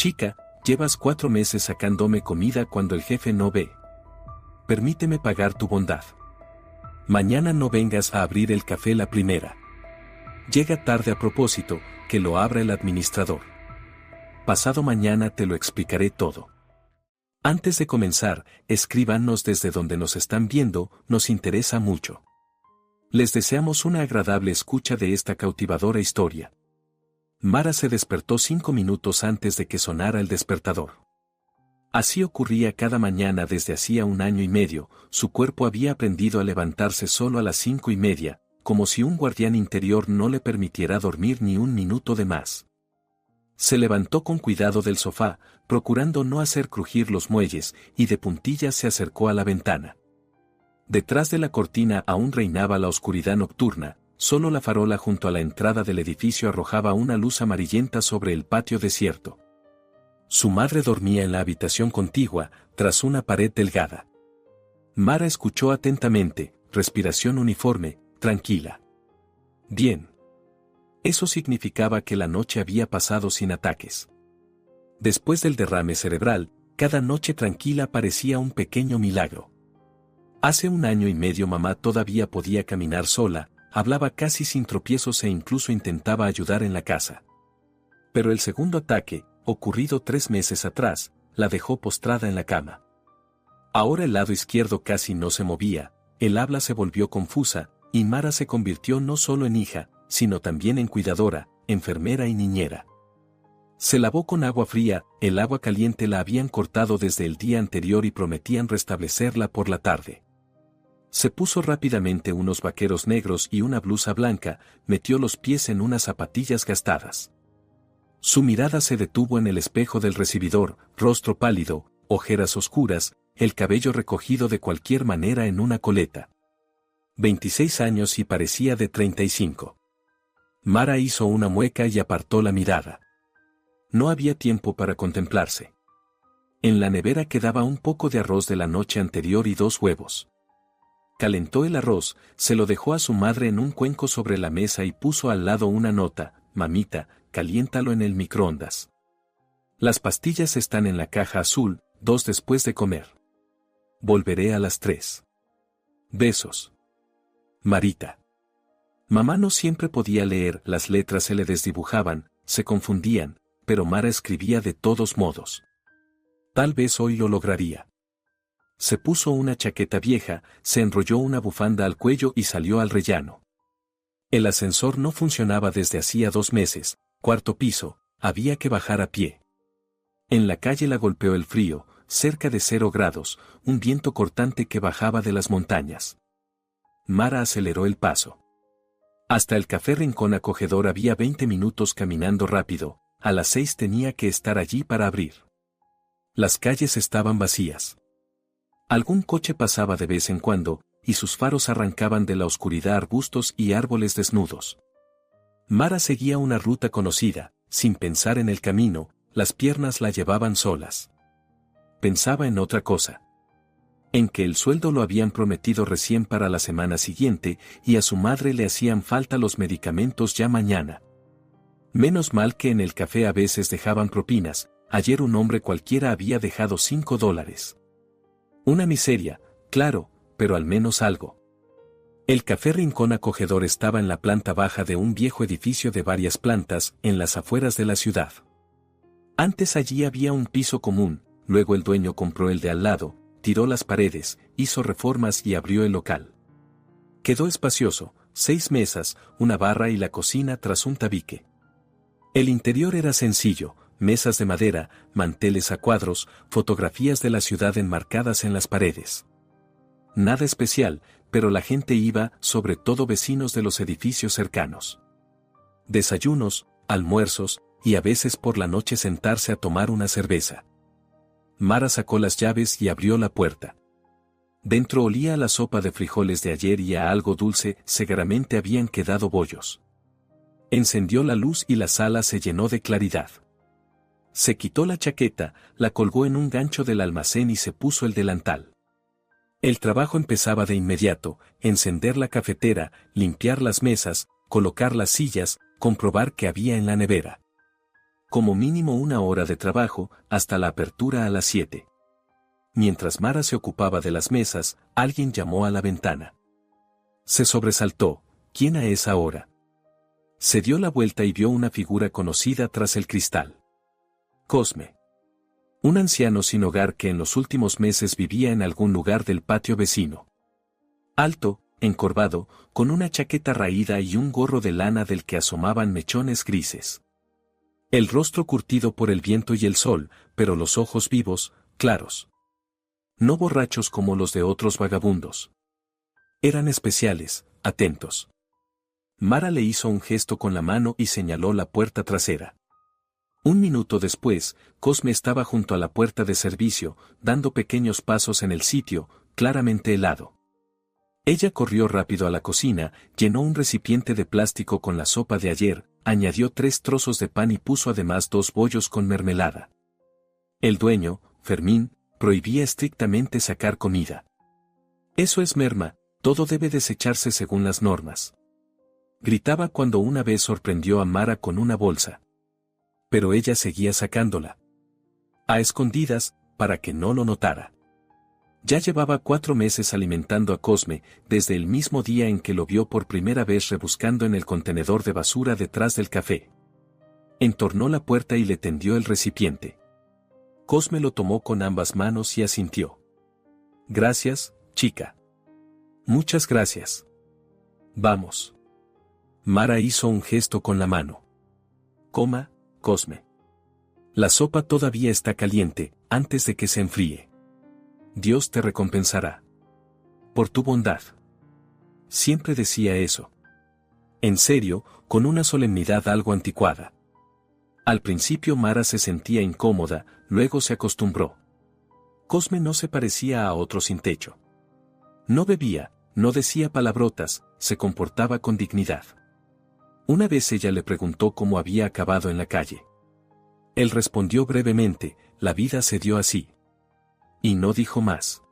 Chica, llevas 4 meses sacándome comida cuando el jefe no ve. Permíteme pagar tu bondad. Mañana no vengas a abrir el café la primera. Llega tarde a propósito, que lo abra el administrador. Pasado mañana te lo explicaré todo. Antes de comenzar, escríbanos desde donde nos están viendo, nos interesa mucho. Les deseamos una agradable escucha de esta cautivadora historia. Mara se despertó 5 minutos antes de que sonara el despertador. Así ocurría cada mañana desde hacía 1 año y medio, su cuerpo había aprendido a levantarse solo a las 5:30, como si un guardián interior no le permitiera dormir ni 1 minuto de más. Se levantó con cuidado del sofá, procurando no hacer crujir los muelles, y de puntillas se acercó a la ventana. Detrás de la cortina aún reinaba la oscuridad nocturna, solo la farola junto a la entrada del edificio arrojaba una luz amarillenta sobre el patio desierto. Su madre dormía en la habitación contigua, tras una pared delgada. Mara escuchó atentamente, respiración uniforme, tranquila. Bien. Eso significaba que la noche había pasado sin ataques. Después del derrame cerebral, cada noche tranquila parecía un pequeño milagro. Hace 1 año y medio mamá todavía podía caminar sola, hablaba casi sin tropiezos e incluso intentaba ayudar en la casa. Pero el segundo ataque, ocurrido 3 meses atrás, la dejó postrada en la cama. Ahora el lado izquierdo casi no se movía, el habla se volvió confusa, y Mara se convirtió no solo en hija, sino también en cuidadora, enfermera y niñera. Se lavó con agua fría, el agua caliente la habían cortado desde el día anterior y prometían restablecerla por la tarde. Se puso rápidamente unos vaqueros negros y una blusa blanca, metió los pies en unas zapatillas gastadas. Su mirada se detuvo en el espejo del recibidor, rostro pálido, ojeras oscuras, el cabello recogido de cualquier manera en una coleta. 26 años y parecía de 35. Mara hizo una mueca y apartó la mirada. No había tiempo para contemplarse. En la nevera quedaba un poco de arroz de la noche anterior y 2 huevos. Calentó el arroz, se lo dejó a su madre en un cuenco sobre la mesa y puso al lado una nota: mamita, caliéntalo en el microondas. Las pastillas están en la caja azul, 2 después de comer. Volveré a las 3. Besos. Marita. Mamá no siempre podía leer, las letras se le desdibujaban, se confundían, pero Mara escribía de todos modos. Tal vez hoy lo lograría. Se puso una chaqueta vieja, se enrolló una bufanda al cuello y salió al rellano. El ascensor no funcionaba desde hacía 2 meses, 4º piso, había que bajar a pie. En la calle la golpeó el frío, cerca de 0 grados, un viento cortante que bajaba de las montañas. Mara aceleró el paso. Hasta el café Rincón Acogedor había 20 minutos caminando rápido, a las 6 tenía que estar allí para abrir. Las calles estaban vacías. Algún coche pasaba de vez en cuando, y sus faros arrancaban de la oscuridad arbustos y árboles desnudos. Mara seguía una ruta conocida, sin pensar en el camino, las piernas la llevaban solas. Pensaba en otra cosa. En que el sueldo lo habían prometido recién para la semana siguiente, y a su madre le hacían falta los medicamentos ya mañana. Menos mal que en el café a veces dejaban propinas, ayer un hombre cualquiera había dejado $5. Una miseria, claro, pero al menos algo. El café Rincón Acogedor estaba en la planta baja de un viejo edificio de varias plantas, en las afueras de la ciudad. Antes allí había un piso común, luego el dueño compró el de al lado, tiró las paredes, hizo reformas y abrió el local. Quedó espacioso, 6 mesas, una barra y la cocina tras un tabique. El interior era sencillo, mesas de madera, manteles a cuadros, fotografías de la ciudad enmarcadas en las paredes. Nada especial, pero la gente iba, sobre todo vecinos de los edificios cercanos. Desayunos, almuerzos, y a veces por la noche sentarse a tomar una cerveza. Mara sacó las llaves y abrió la puerta. Dentro olía a la sopa de frijoles de ayer y a algo dulce, seguramente habían quedado bollos. Encendió la luz y la sala se llenó de claridad. Se quitó la chaqueta, la colgó en un gancho del almacén y se puso el delantal. El trabajo empezaba de inmediato: encender la cafetera, limpiar las mesas, colocar las sillas, comprobar qué había en la nevera. como mínimo 1 hora de trabajo, hasta la apertura a las 7. Mientras Mara se ocupaba de las mesas, alguien llamó a la ventana. Se sobresaltó. ¿Quién a esa hora? Se dio la vuelta y vio una figura conocida tras el cristal. Cosme. Un anciano sin hogar que en los últimos meses vivía en algún lugar del patio vecino. Alto, encorvado, con una chaqueta raída y un gorro de lana del que asomaban mechones grises. El rostro curtido por el viento y el sol, pero los ojos vivos, claros. No borrachos como los de otros vagabundos. Eran especiales, atentos. Mara le hizo un gesto con la mano y señaló la puerta trasera. Un minuto después, Cosme estaba junto a la puerta de servicio, dando pequeños pasos en el sitio, claramente helado. Ella corrió rápido a la cocina, llenó un recipiente de plástico con la sopa de ayer, añadió 3 trozos de pan y puso además 2 bollos con mermelada. El dueño, Fermín, prohibía estrictamente sacar comida. Eso es merma, todo debe desecharse según las normas. Gritaba cuando una vez sorprendió a Mara con una bolsa. Pero ella seguía sacándola. A escondidas, para que no lo notara. Ya llevaba 4 meses alimentando a Cosme, desde el mismo día en que lo vio por primera vez rebuscando en el contenedor de basura detrás del café. Entornó la puerta y le tendió el recipiente. Cosme lo tomó con ambas manos y asintió. Gracias, chica. Muchas gracias. Vamos. Mara hizo un gesto con la mano. Coma, Cosme. La sopa todavía está caliente, antes de que se enfríe. Dios te recompensará. Por tu bondad. Siempre decía eso. En serio, con una solemnidad algo anticuada. Al principio Mara se sentía incómoda, luego se acostumbró. Cosme no se parecía a otro sin techo. No bebía, no decía palabrotas, se comportaba con dignidad. Una vez ella le preguntó cómo había acabado en la calle. Él respondió brevemente, la vida se dio así. Y no dijo más.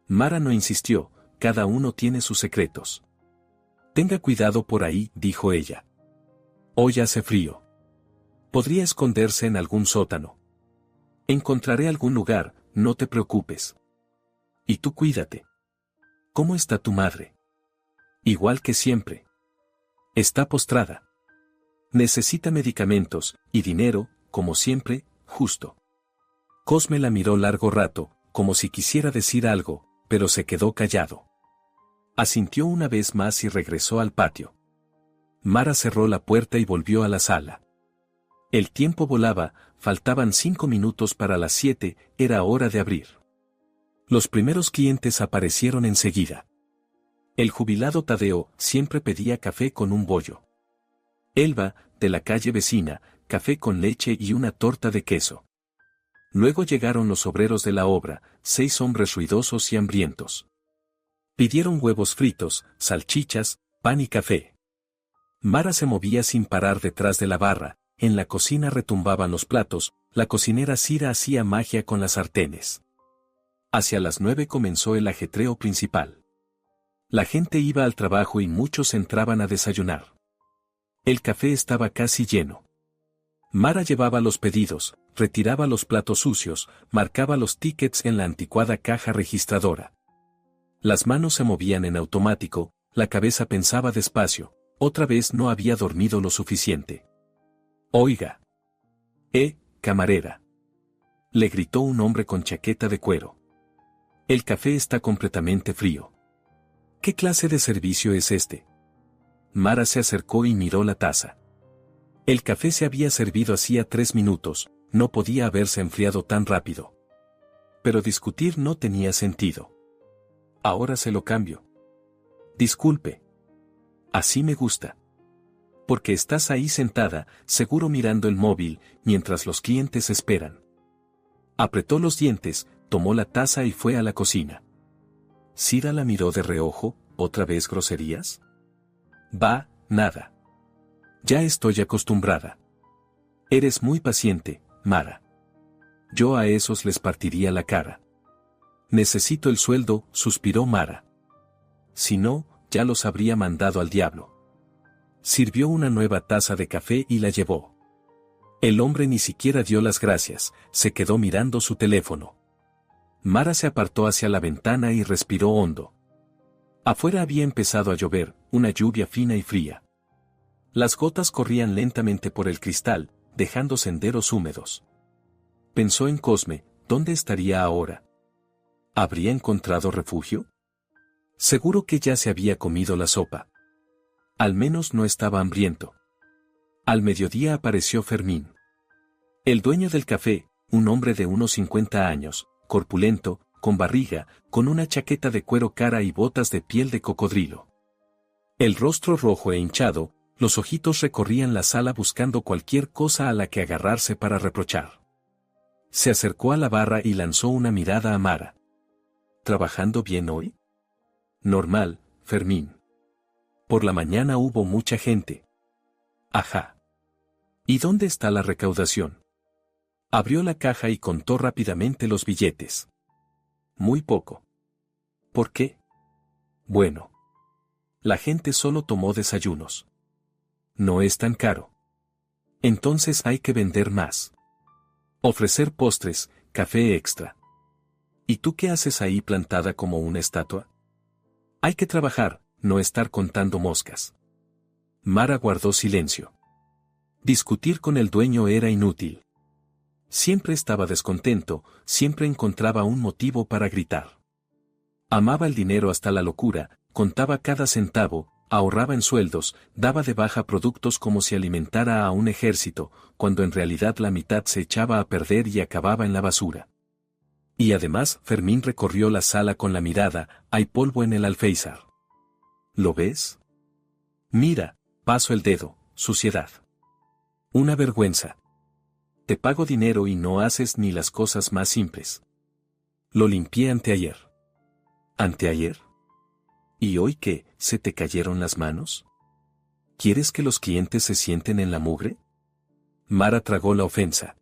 Mara no insistió, cada uno tiene sus secretos. Tenga cuidado por ahí, dijo ella. Hoy hace frío. Podría esconderse en algún sótano. Encontraré algún lugar, no te preocupes. Y tú cuídate. ¿Cómo está tu madre? Igual que siempre. Está postrada. Necesita medicamentos, y dinero, como siempre, justo. Cosme la miró largo rato, como si quisiera decir algo, pero se quedó callado. Asintió una vez más y regresó al patio. Mara cerró la puerta y volvió a la sala. El tiempo volaba, faltaban 5 minutos para las 7, era hora de abrir. Los primeros clientes aparecieron enseguida. El jubilado Tadeo siempre pedía café con un bollo. Elba, de la calle vecina, café con leche y una torta de queso. Luego llegaron los obreros de la obra, 6 hombres ruidosos y hambrientos. Pidieron huevos fritos, salchichas, pan y café. Mara se movía sin parar detrás de la barra, en la cocina retumbaban los platos, la cocinera Cira hacía magia con las sartenes. Hacia las 9 comenzó el ajetreo principal. La gente iba al trabajo y muchos entraban a desayunar. El café estaba casi lleno. Mara llevaba los pedidos, retiraba los platos sucios, marcaba los tickets en la anticuada caja registradora. Las manos se movían en automático, la cabeza pensaba despacio, otra vez no había dormido lo suficiente. Oiga. Camarera. Le gritó un hombre con chaqueta de cuero. El café está completamente frío. ¿Qué clase de servicio es este? Mara se acercó y miró la taza. El café se había servido hacía 3 minutos, no podía haberse enfriado tan rápido. Pero discutir no tenía sentido. Ahora se lo cambio. Disculpe. Así me gusta. Porque estás ahí sentada, seguro mirando el móvil, mientras los clientes esperan. Apretó los dientes, tomó la taza y fue a la cocina. Cira la miró de reojo, ¿otra vez groserías? Va, nada. Ya estoy acostumbrada. Eres muy paciente, Mara. Yo a esos les partiría la cara. Necesito el sueldo, suspiró Mara. Si no, ya los habría mandado al diablo. Sirvió una nueva taza de café y la llevó. El hombre ni siquiera dio las gracias, se quedó mirando su teléfono. Mara se apartó hacia la ventana y respiró hondo. Afuera había empezado a llover, una lluvia fina y fría. Las gotas corrían lentamente por el cristal, dejando senderos húmedos. Pensó en Cosme, ¿dónde estaría ahora? ¿Habría encontrado refugio? Seguro que ya se había comido la sopa. Al menos no estaba hambriento. Al mediodía apareció Fermín. El dueño del café, un hombre de unos 50 años, corpulento, con barriga, con una chaqueta de cuero cara y botas de piel de cocodrilo. El rostro rojo e hinchado, los ojitos recorrían la sala buscando cualquier cosa a la que agarrarse para reprochar. Se acercó a la barra y lanzó una mirada a Mara. ¿Trabajando bien hoy? Normal, Fermín. Por la mañana hubo mucha gente. Ajá. ¿Y dónde está la recaudación? Abrió la caja y contó rápidamente los billetes. Muy poco. ¿Por qué? Bueno. La gente solo tomó desayunos. No es tan caro. Entonces hay que vender más. Ofrecer postres, café extra. ¿Y tú qué haces ahí plantada como una estatua? Hay que trabajar, no estar contando moscas. Mara guardó silencio. Discutir con el dueño era inútil. Siempre estaba descontento, siempre encontraba un motivo para gritar. Amaba el dinero hasta la locura, contaba cada centavo, ahorraba en sueldos, daba de baja productos como si alimentara a un ejército, cuando en realidad la mitad se echaba a perder y acababa en la basura. Y además Fermín recorrió la sala con la mirada, hay polvo en el alféizar. ¿Lo ves? Mira, paso el dedo, suciedad. Una vergüenza. Te pago dinero y no haces ni las cosas más simples. Lo limpié anteayer. ¿Anteayer? ¿Y hoy qué, se te cayeron las manos? ¿Quieres que los clientes se sienten en la mugre? Mara tragó la ofensa.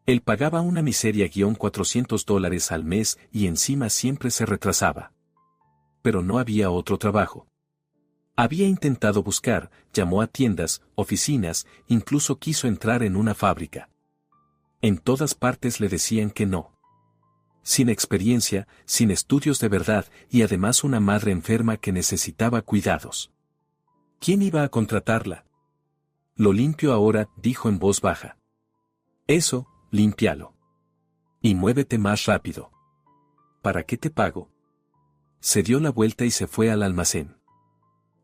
Él pagaba una miseria $400 al mes y encima siempre se retrasaba. Pero no había otro trabajo. Había intentado buscar, llamó a tiendas, oficinas, incluso quiso entrar en una fábrica. En todas partes le decían que no. Sin experiencia, sin estudios de verdad y además una madre enferma que necesitaba cuidados. ¿Quién iba a contratarla? Lo limpio ahora, dijo en voz baja. Eso, límpialo. Y muévete más rápido. ¿Para qué te pago? Se dio la vuelta y se fue al almacén.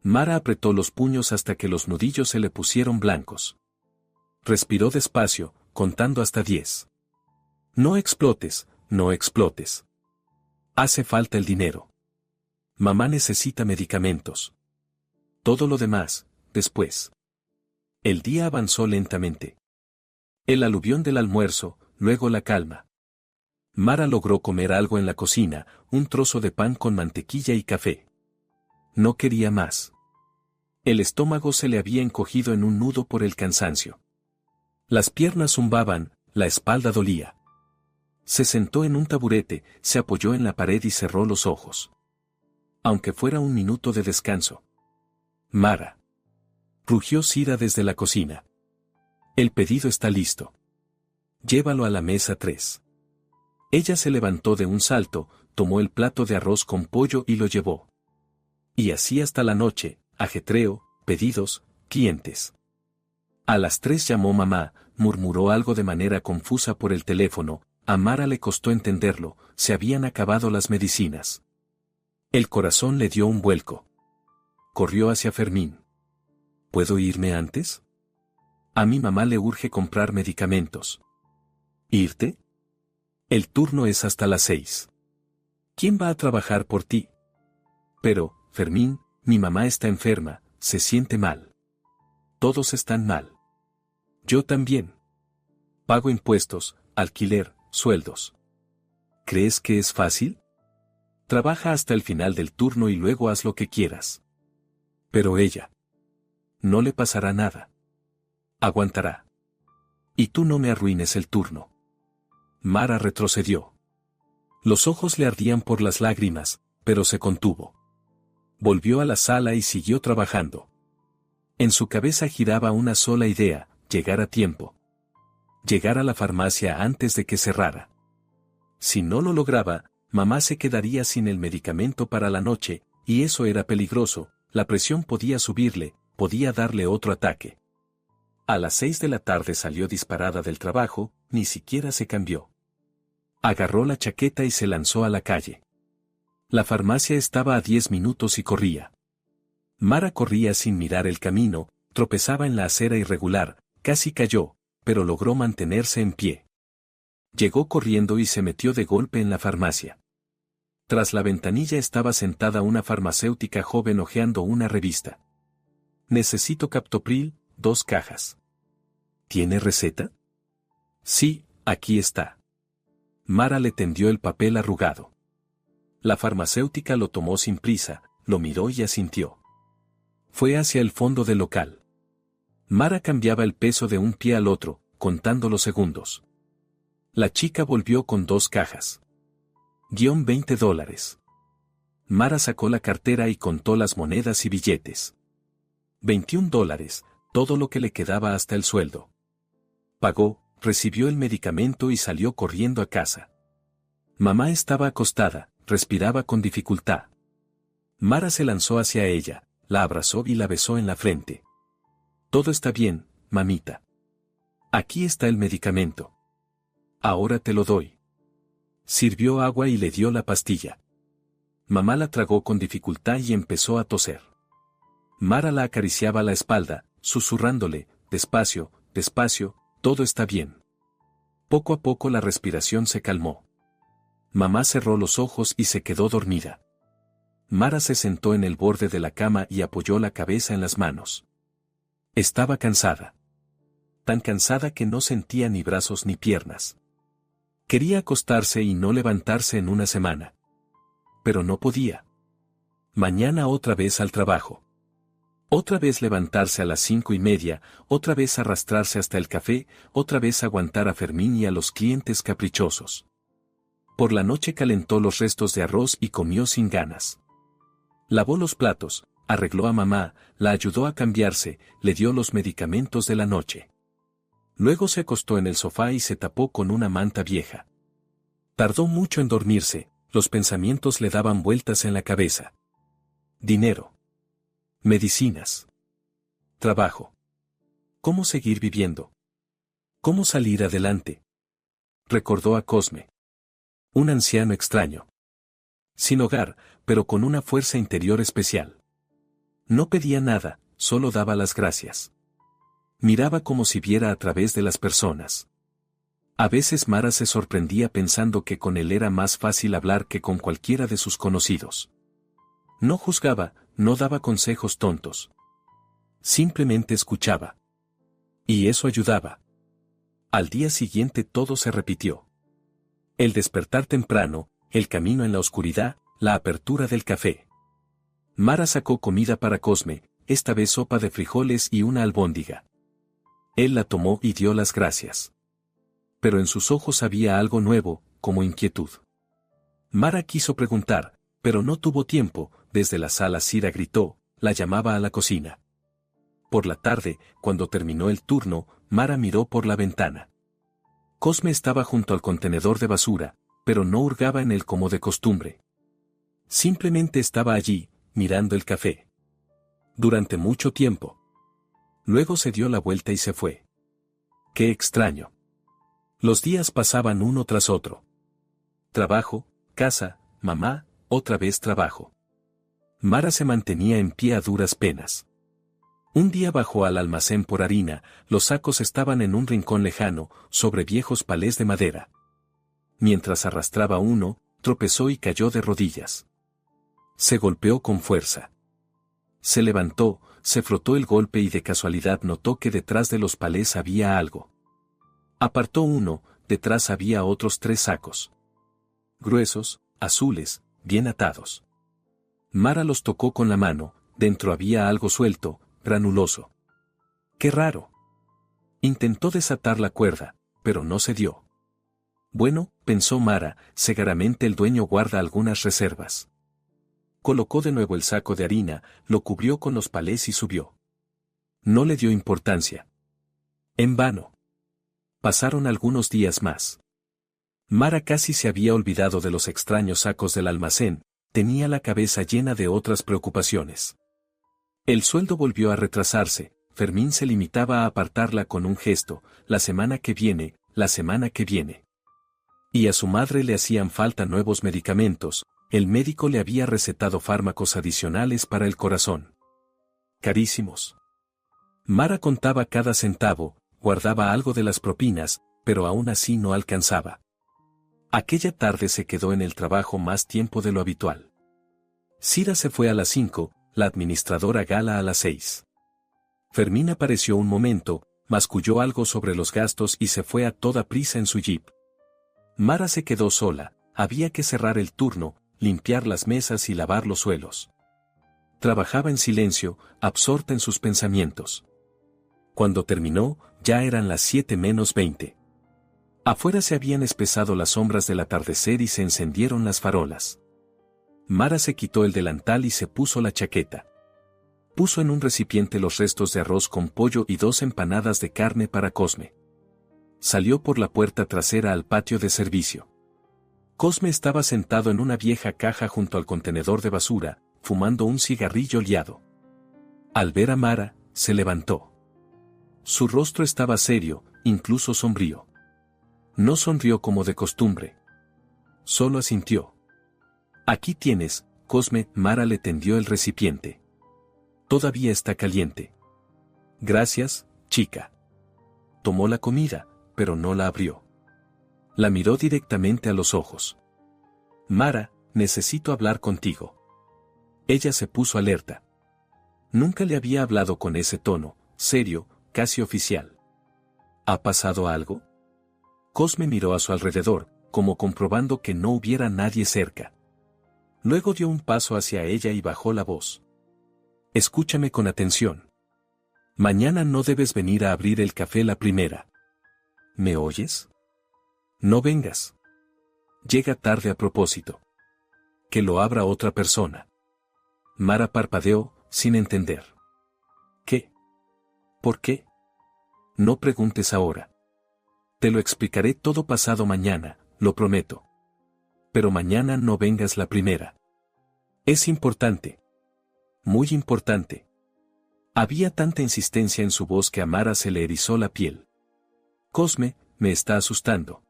Mara apretó los puños hasta que los nudillos se le pusieron blancos. Respiró despacio, contando hasta 10. No explotes, no explotes. Hace falta el dinero. Mamá necesita medicamentos. Todo lo demás, después. El día avanzó lentamente. El aluvión del almuerzo, luego la calma. Mara logró comer algo en la cocina, un trozo de pan con mantequilla y café. No quería más. El estómago se le había encogido en un nudo por el cansancio. Las piernas zumbaban, la espalda dolía. Se sentó en un taburete, se apoyó en la pared y cerró los ojos. Aunque fuera un minuto de descanso. Mara. Rugió Cira desde la cocina. El pedido está listo. Llévalo a la mesa 3. Ella se levantó de un salto, tomó el plato de arroz con pollo y lo llevó. Y así hasta la noche, ajetreo, pedidos, clientes. A las 3 llamó mamá, murmuró algo de manera confusa por el teléfono. A Mara le costó entenderlo, se habían acabado las medicinas. El corazón le dio un vuelco. Corrió hacia Fermín. ¿Puedo irme antes? A mi mamá le urge comprar medicamentos. ¿Irte? El turno es hasta las 6. ¿Quién va a trabajar por ti? Pero, Fermín, mi mamá está enferma, se siente mal. Todos están mal. Yo también. Pago impuestos, alquiler, sueldos. ¿Crees que es fácil? Trabaja hasta el final del turno y luego haz lo que quieras. Pero ella. No le pasará nada. Aguantará. Y tú no me arruines el turno. Mara retrocedió. Los ojos le ardían por las lágrimas, pero se contuvo. Volvió a la sala y siguió trabajando. En su cabeza giraba una sola idea, llegar a tiempo. Llegar a la farmacia antes de que cerrara. Si no lo lograba, mamá se quedaría sin el medicamento para la noche, y eso era peligroso, la presión podía subirle, podía darle otro ataque. A las 6 de la tarde salió disparada del trabajo, ni siquiera se cambió. Agarró la chaqueta y se lanzó a la calle. La farmacia estaba a 10 minutos y corría. Mara corría sin mirar el camino, tropezaba en la acera irregular, casi cayó, pero logró mantenerse en pie. Llegó corriendo y se metió de golpe en la farmacia. Tras la ventanilla estaba sentada una farmacéutica joven hojeando una revista. Necesito captopril, 2 cajas. ¿Tiene receta? Sí, aquí está. Mara le tendió el papel arrugado. La farmacéutica lo tomó sin prisa, lo miró y asintió. Fue hacia el fondo del local. Mara cambiaba el peso de un pie al otro, contando los segundos. La chica volvió con 2 cajas. $20. Mara sacó la cartera y contó las monedas y billetes. $21, todo lo que le quedaba hasta el sueldo. Pagó, recibió el medicamento y salió corriendo a casa. Mamá estaba acostada, respiraba con dificultad. Mara se lanzó hacia ella, la abrazó y la besó en la frente. Todo está bien, mamita. Aquí está el medicamento. Ahora te lo doy. Sirvió agua y le dio la pastilla. Mamá la tragó con dificultad y empezó a toser. Mara la acariciaba la espalda, susurrándole, despacio, despacio, todo está bien. Poco a poco la respiración se calmó. Mamá cerró los ojos y se quedó dormida. Mara se sentó en el borde de la cama y apoyó la cabeza en las manos. Estaba cansada. Tan cansada que no sentía ni brazos ni piernas. Quería acostarse y no levantarse en una semana. Pero no podía. Mañana otra vez al trabajo. Otra vez levantarse a las 5:30, otra vez arrastrarse hasta el café, otra vez aguantar a Fermín y a los clientes caprichosos. Por la noche calentó los restos de arroz y comió sin ganas. Lavó los platos, arregló a mamá, la ayudó a cambiarse, le dio los medicamentos de la noche. Luego se acostó en el sofá y se tapó con una manta vieja. Tardó mucho en dormirse, los pensamientos le daban vueltas en la cabeza. Dinero. Medicinas. Trabajo. ¿Cómo seguir viviendo? ¿Cómo salir adelante? Recordó a Cosme. Un anciano extraño. Sin hogar, pero con una fuerza interior especial. No pedía nada, solo daba las gracias. Miraba como si viera a través de las personas. A veces Mara se sorprendía pensando que con él era más fácil hablar que con cualquiera de sus conocidos. No juzgaba, no daba consejos tontos. Simplemente escuchaba. Y eso ayudaba. Al día siguiente todo se repitió. El despertar temprano, el camino en la oscuridad, la apertura del café. Mara sacó comida para Cosme, esta vez sopa de frijoles y una albóndiga. Él la tomó y dio las gracias. Pero en sus ojos había algo nuevo, como inquietud. Mara quiso preguntar, pero no tuvo tiempo, desde la sala Cira gritó, la llamaba a la cocina. Por la tarde, cuando terminó el turno, Mara miró por la ventana. Cosme estaba junto al contenedor de basura, pero no hurgaba en él como de costumbre. Simplemente estaba allí, mirando el café. Durante mucho tiempo. Luego se dio la vuelta y se fue. ¡Qué extraño! Los días pasaban uno tras otro. Trabajo, casa, mamá, otra vez trabajo. Mara se mantenía en pie a duras penas. Un día bajó al almacén por harina, los sacos estaban en un rincón lejano, sobre viejos palés de madera. Mientras arrastraba uno, tropezó y cayó de rodillas. Se golpeó con fuerza. Se levantó, se frotó el golpe y de casualidad notó que detrás de los palés había algo. Apartó uno, detrás había otros 3 sacos. Gruesos, azules, bien atados. Mara los tocó con la mano, dentro había algo suelto, granuloso. ¡Qué raro! Intentó desatar la cuerda, pero no se dio. Bueno, pensó Mara, seguramente el dueño guarda algunas reservas. Colocó de nuevo el saco de harina, lo cubrió con los palés y subió. No le dio importancia. En vano. Pasaron algunos días más. Mara casi se había olvidado de los extraños sacos del almacén, tenía la cabeza llena de otras preocupaciones. El sueldo volvió a retrasarse, Fermín se limitaba a apartarla con un gesto, la semana que viene, la semana que viene. Y a su madre le hacían falta nuevos medicamentos, el médico le había recetado fármacos adicionales para el corazón. Carísimos. Mara contaba cada centavo, guardaba algo de las propinas, pero aún así no alcanzaba. Aquella tarde se quedó en el trabajo más tiempo de lo habitual. Cira se fue a las 5, la administradora Gala a las 6. Fermín apareció un momento, masculló algo sobre los gastos y se fue a toda prisa en su jeep. Mara se quedó sola, había que cerrar el turno, limpiar las mesas y lavar los suelos. Trabajaba en silencio, absorta en sus pensamientos. Cuando terminó, ya eran las 7 menos 20. Afuera se habían espesado las sombras del atardecer y se encendieron las farolas. Mara se quitó el delantal y se puso la chaqueta. Puso en un recipiente los restos de arroz con pollo y 2 empanadas de carne para Cosme. Salió por la puerta trasera al patio de servicio. Cosme estaba sentado en una vieja caja junto al contenedor de basura, fumando un cigarrillo liado. Al ver a Mara, se levantó. Su rostro estaba serio, incluso sombrío. No sonrió como de costumbre. Solo asintió. Aquí tienes, Cosme. Mara le tendió el recipiente. Todavía está caliente. Gracias, chica. Tomó la comida, pero no la abrió. La miró directamente a los ojos. Mara, necesito hablar contigo. Ella se puso alerta. Nunca le había hablado con ese tono, serio, casi oficial. ¿Ha pasado algo? Cosme miró a su alrededor, como comprobando que no hubiera nadie cerca. Luego dio un paso hacia ella y bajó la voz. Escúchame con atención. Mañana no debes venir a abrir el café la primera. ¿Me oyes? No vengas. Llega tarde a propósito. Que lo abra otra persona. Mara parpadeó, sin entender. ¿Qué? ¿Por qué? No preguntes ahora. Te lo explicaré todo pasado mañana, lo prometo. Pero mañana no vengas la primera. Es importante. Muy importante. Había tanta insistencia en su voz que a Mara se le erizó la piel. Cosme, me está asustando.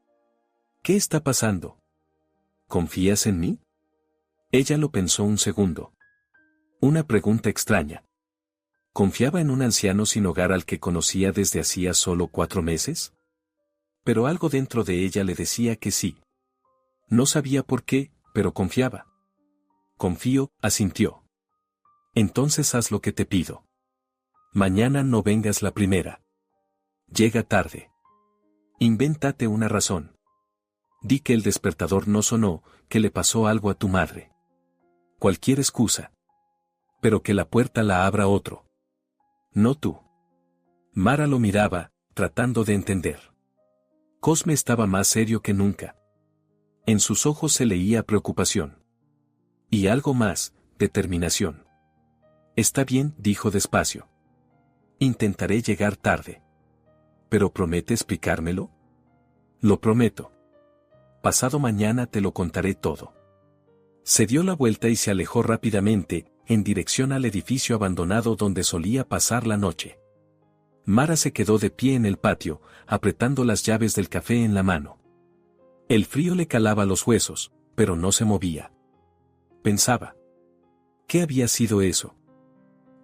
¿Qué está pasando? ¿Confías en mí? Ella lo pensó un segundo. Una pregunta extraña. ¿Confiaba en un anciano sin hogar al que conocía desde hacía solo 4 meses? Pero algo dentro de ella le decía que sí. No sabía por qué, pero confiaba. Confío, asintió. Entonces haz lo que te pido. Mañana no vengas la primera. Llega tarde. Invéntate una razón. Di que el despertador no sonó, que le pasó algo a tu madre. Cualquier excusa. Pero que la puerta la abra otro. No tú. Mara lo miraba, tratando de entender. Cosme estaba más serio que nunca. En sus ojos se leía preocupación. Y algo más, determinación. Está bien, dijo despacio. Intentaré llegar tarde. ¿Pero promete explicármelo? Lo prometo. Pasado mañana te lo contaré todo. Se dio la vuelta y se alejó rápidamente, en dirección al edificio abandonado donde solía pasar la noche. Mara se quedó de pie en el patio, apretando las llaves del café en la mano. El frío le calaba los huesos, pero no se movía. Pensaba. ¿Qué había sido eso?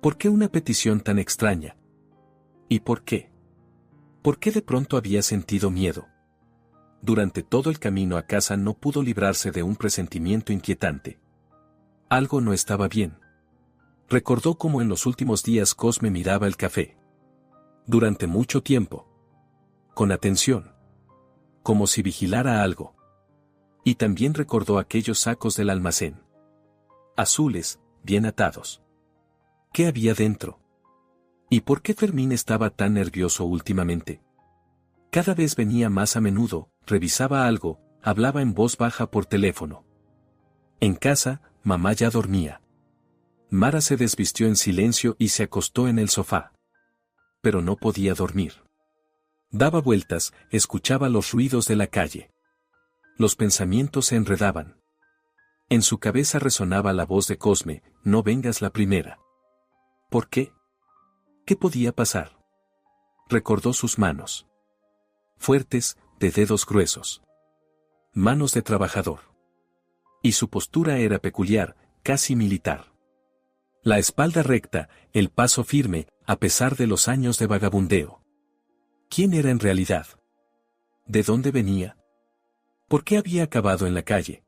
¿Por qué una petición tan extraña? ¿Y por qué? ¿Por qué de pronto había sentido miedo? Durante todo el camino a casa no pudo librarse de un presentimiento inquietante. Algo no estaba bien. Recordó cómo en los últimos días Cosme miraba el café. Durante mucho tiempo. Con atención. Como si vigilara algo. Y también recordó aquellos sacos del almacén. Azules, bien atados. ¿Qué había dentro? ¿Y por qué Fermín estaba tan nervioso últimamente? Cada vez venía más a menudo, revisaba algo, hablaba en voz baja por teléfono. En casa, mamá ya dormía. Mara se desvistió en silencio y se acostó en el sofá. Pero no podía dormir. Daba vueltas, escuchaba los ruidos de la calle. Los pensamientos se enredaban. En su cabeza resonaba la voz de Cosme: no vengas la primera. ¿Por qué? ¿Qué podía pasar? Recordó sus manos. Fuertes, de dedos gruesos. Manos de trabajador. Y su postura era peculiar, casi militar. La espalda recta, el paso firme, a pesar de los años de vagabundeo. ¿Quién era en realidad? ¿De dónde venía? ¿Por qué había acabado en la calle?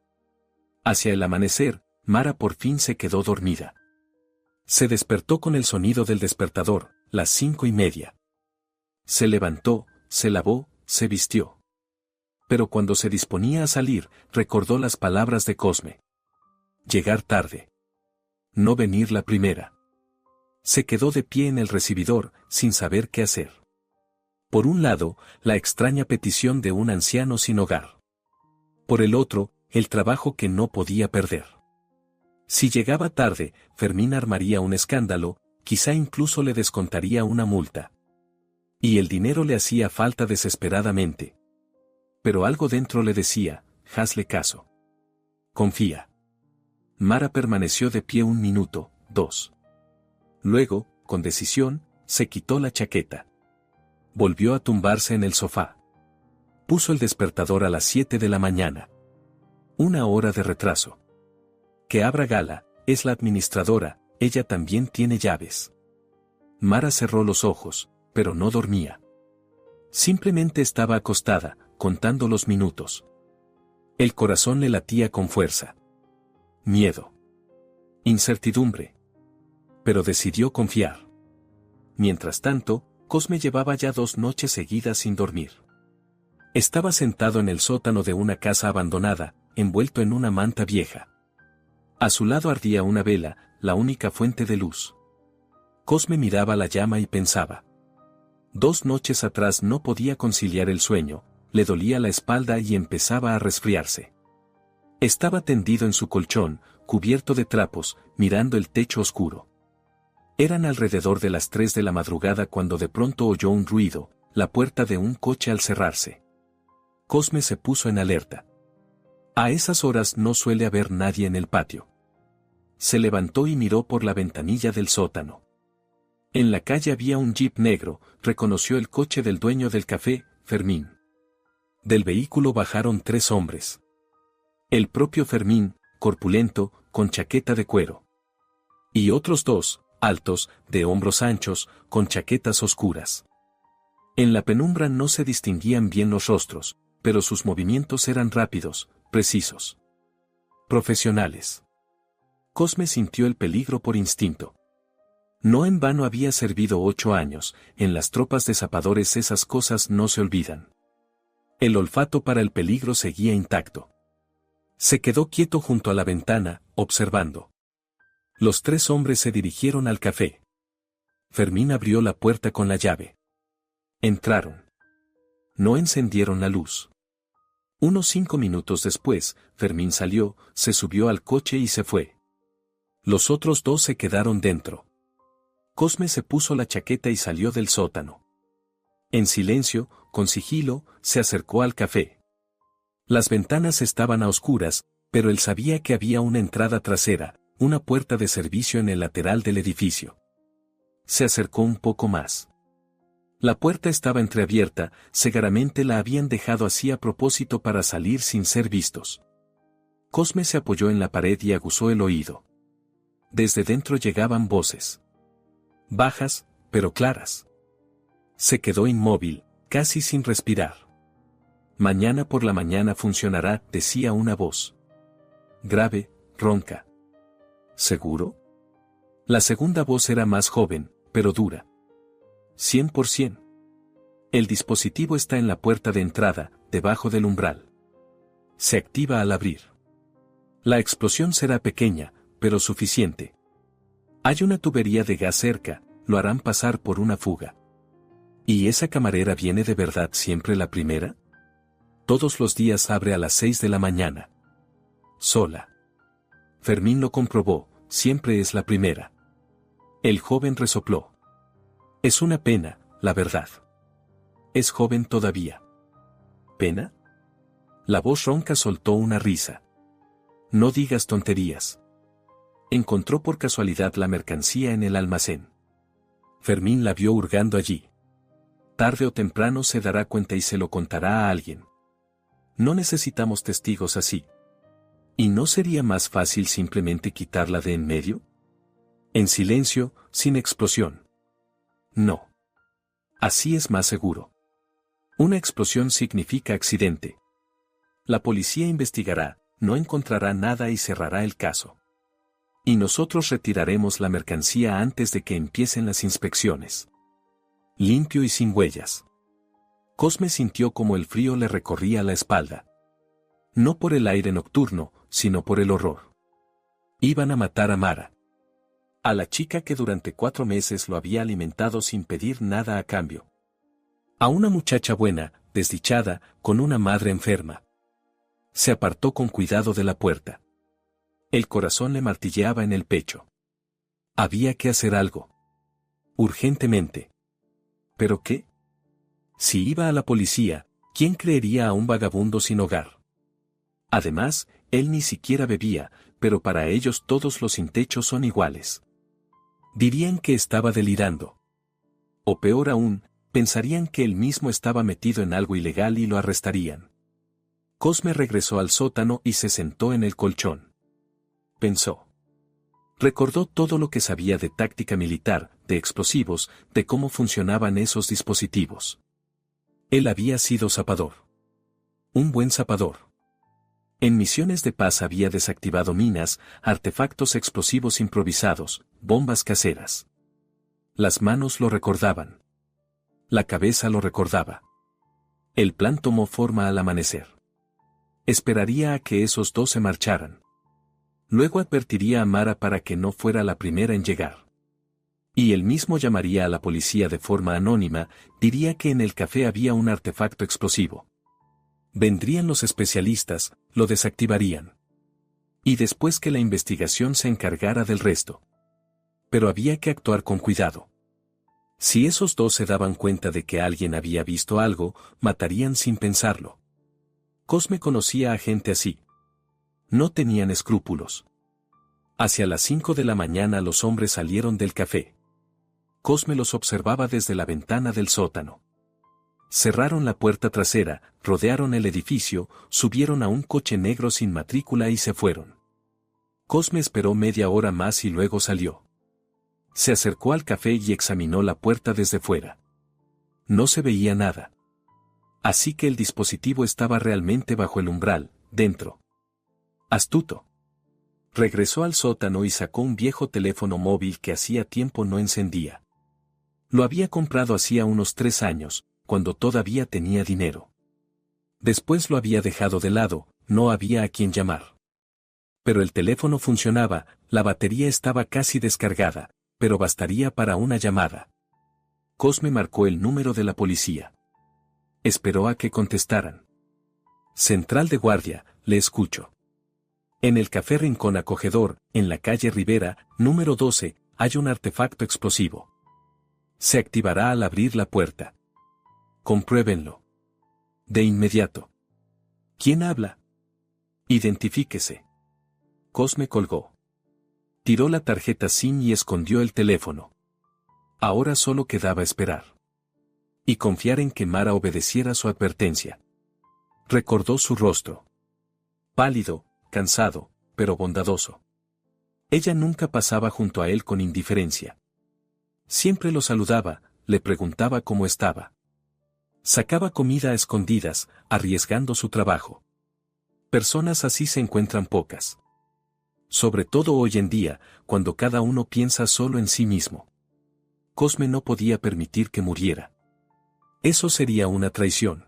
Hacia el amanecer, Mara por fin se quedó dormida. Se despertó con el sonido del despertador, las 5:30. Se levantó, se lavó, se vistió. Pero cuando se disponía a salir, recordó las palabras de Cosme. Llegar tarde. No venir la primera. Se quedó de pie en el recibidor, sin saber qué hacer. Por un lado, la extraña petición de un anciano sin hogar. Por el otro, el trabajo que no podía perder. Si llegaba tarde, Fermín armaría un escándalo, quizá incluso le descontaría una multa. Y el dinero le hacía falta desesperadamente. Pero algo dentro le decía: hazle caso. Confía. Mara permaneció de pie 1 minuto, 2. Luego, con decisión, se quitó la chaqueta. Volvió a tumbarse en el sofá. Puso el despertador a las 7 de la mañana. 1 hora de retraso. Que abra Gala, es la administradora, ella también tiene llaves. Mara cerró los ojos, pero no dormía. Simplemente estaba acostada, contando los minutos. El corazón le latía con fuerza. Miedo. Incertidumbre. Pero decidió confiar. Mientras tanto, Cosme llevaba ya 2 noches seguidas sin dormir. Estaba sentado en el sótano de una casa abandonada, envuelto en una manta vieja. A su lado ardía una vela, la única fuente de luz. Cosme miraba la llama y pensaba. 2 noches atrás no podía conciliar el sueño, le dolía la espalda y empezaba a resfriarse. Estaba tendido en su colchón, cubierto de trapos, mirando el techo oscuro. Eran alrededor de las 3 de la madrugada cuando de pronto oyó un ruido, la puerta de un coche al cerrarse. Cosme se puso en alerta. A esas horas no suele haber nadie en el patio. Se levantó y miró por la ventanilla del sótano. En la calle había un jeep negro, reconoció el coche del dueño del café, Fermín. Del vehículo bajaron 3 hombres. El propio Fermín, corpulento, con chaqueta de cuero. Y otros 2, altos, de hombros anchos, con chaquetas oscuras. En la penumbra no se distinguían bien los rostros, pero sus movimientos eran rápidos, precisos. Profesionales. Cosme sintió el peligro por instinto. No en vano había servido 8 años, en las tropas de zapadores esas cosas no se olvidan. El olfato para el peligro seguía intacto. Se quedó quieto junto a la ventana, observando. Los 3 hombres se dirigieron al café. Fermín abrió la puerta con la llave. Entraron. No encendieron la luz. Unos 5 minutos después, Fermín salió, se subió al coche y se fue. Los otros 2 se quedaron dentro. Cosme se puso la chaqueta y salió del sótano. En silencio, con sigilo, se acercó al café. Las ventanas estaban a oscuras, pero él sabía que había una entrada trasera, una puerta de servicio en el lateral del edificio. Se acercó un poco más. La puerta estaba entreabierta, seguramente la habían dejado así a propósito para salir sin ser vistos. Cosme se apoyó en la pared y aguzó el oído. Desde dentro llegaban voces. Bajas, pero claras. Se quedó inmóvil, casi sin respirar. Mañana por la mañana funcionará, decía una voz. Grave, ronca. ¿Seguro? La segunda voz era más joven, pero dura. 100%. El dispositivo está en la puerta de entrada, debajo del umbral. Se activa al abrir. La explosión será pequeña, pero suficiente. Hay una tubería de gas cerca, lo harán pasar por una fuga. ¿Y esa camarera viene de verdad siempre la primera? Todos los días abre a las 6 de la mañana. Sola. Fermín lo comprobó, siempre es la primera. El joven resopló. Es una pena, la verdad. Es joven todavía. ¿Pena? La voz ronca soltó una risa. No digas tonterías. Encontró por casualidad la mercancía en el almacén. Fermín la vio hurgando allí. Tarde o temprano se dará cuenta y se lo contará a alguien. No necesitamos testigos así. ¿Y no sería más fácil simplemente quitarla de en medio? En silencio, sin explosión. No. Así es más seguro. Una explosión significa accidente. La policía investigará, no encontrará nada y cerrará el caso. Y nosotros retiraremos la mercancía antes de que empiecen las inspecciones. Limpio y sin huellas. Cosme sintió como el frío le recorría la espalda. No por el aire nocturno, sino por el horror. Iban a matar a Mara. A la chica que durante 4 meses lo había alimentado sin pedir nada a cambio. A una muchacha buena, desdichada, con una madre enferma. Se apartó con cuidado de la puerta. El corazón le martilleaba en el pecho. Había que hacer algo. Urgentemente. ¿Pero qué? Si iba a la policía, ¿quién creería a un vagabundo sin hogar? Además, él ni siquiera bebía, pero para ellos todos los sin techo son iguales. Dirían que estaba delirando. O peor aún, pensarían que él mismo estaba metido en algo ilegal y lo arrestarían. Cosme regresó al sótano y se sentó en el colchón. Pensó. Recordó todo lo que sabía de táctica militar, de explosivos, de cómo funcionaban esos dispositivos. Él había sido zapador. Un buen zapador. En misiones de paz había desactivado minas, artefactos explosivos improvisados, bombas caseras. Las manos lo recordaban. La cabeza lo recordaba. El plan tomó forma al amanecer. Esperaría a que esos dos se marcharan. Luego advertiría a Mara para que no fuera la primera en llegar. Y él mismo llamaría a la policía de forma anónima, diría que en el café había un artefacto explosivo. Vendrían los especialistas, lo desactivarían. Y después que la investigación se encargara del resto. Pero había que actuar con cuidado. Si esos dos se daban cuenta de que alguien había visto algo, matarían sin pensarlo. Cosme conocía a gente así. No tenían escrúpulos. Hacia las 5 de la mañana los hombres salieron del café. Cosme los observaba desde la ventana del sótano. Cerraron la puerta trasera, rodearon el edificio, subieron a un coche negro sin matrícula y se fueron. Cosme esperó media hora más y luego salió. Se acercó al café y examinó la puerta desde fuera. No se veía nada. Así que el dispositivo estaba realmente bajo el umbral, dentro. Astuto. Regresó al sótano y sacó un viejo teléfono móvil que hacía tiempo no encendía. Lo había comprado hacía unos 3 años, cuando todavía tenía dinero. Después lo había dejado de lado, no había a quien llamar. Pero el teléfono funcionaba, la batería estaba casi descargada, pero bastaría para una llamada. Cosme marcó el número de la policía. Esperó a que contestaran. Central de Guardia, le escucho. En el Café Rincón Acogedor, en la calle Rivera, número 12, hay un artefacto explosivo. Se activará al abrir la puerta. Compruébenlo. De inmediato. ¿Quién habla? Identifíquese. Cosme colgó. Tiró la tarjeta SIM y escondió el teléfono. Ahora solo quedaba esperar. Y confiar en que Mara obedeciera su advertencia. Recordó su rostro. Pálido, cansado, pero bondadoso. Ella nunca pasaba junto a él con indiferencia. Siempre lo saludaba, le preguntaba cómo estaba. Sacaba comida a escondidas, arriesgando su trabajo. Personas así se encuentran pocas. Sobre todo hoy en día, cuando cada uno piensa solo en sí mismo. Cosme no podía permitir que muriera. Eso sería una traición.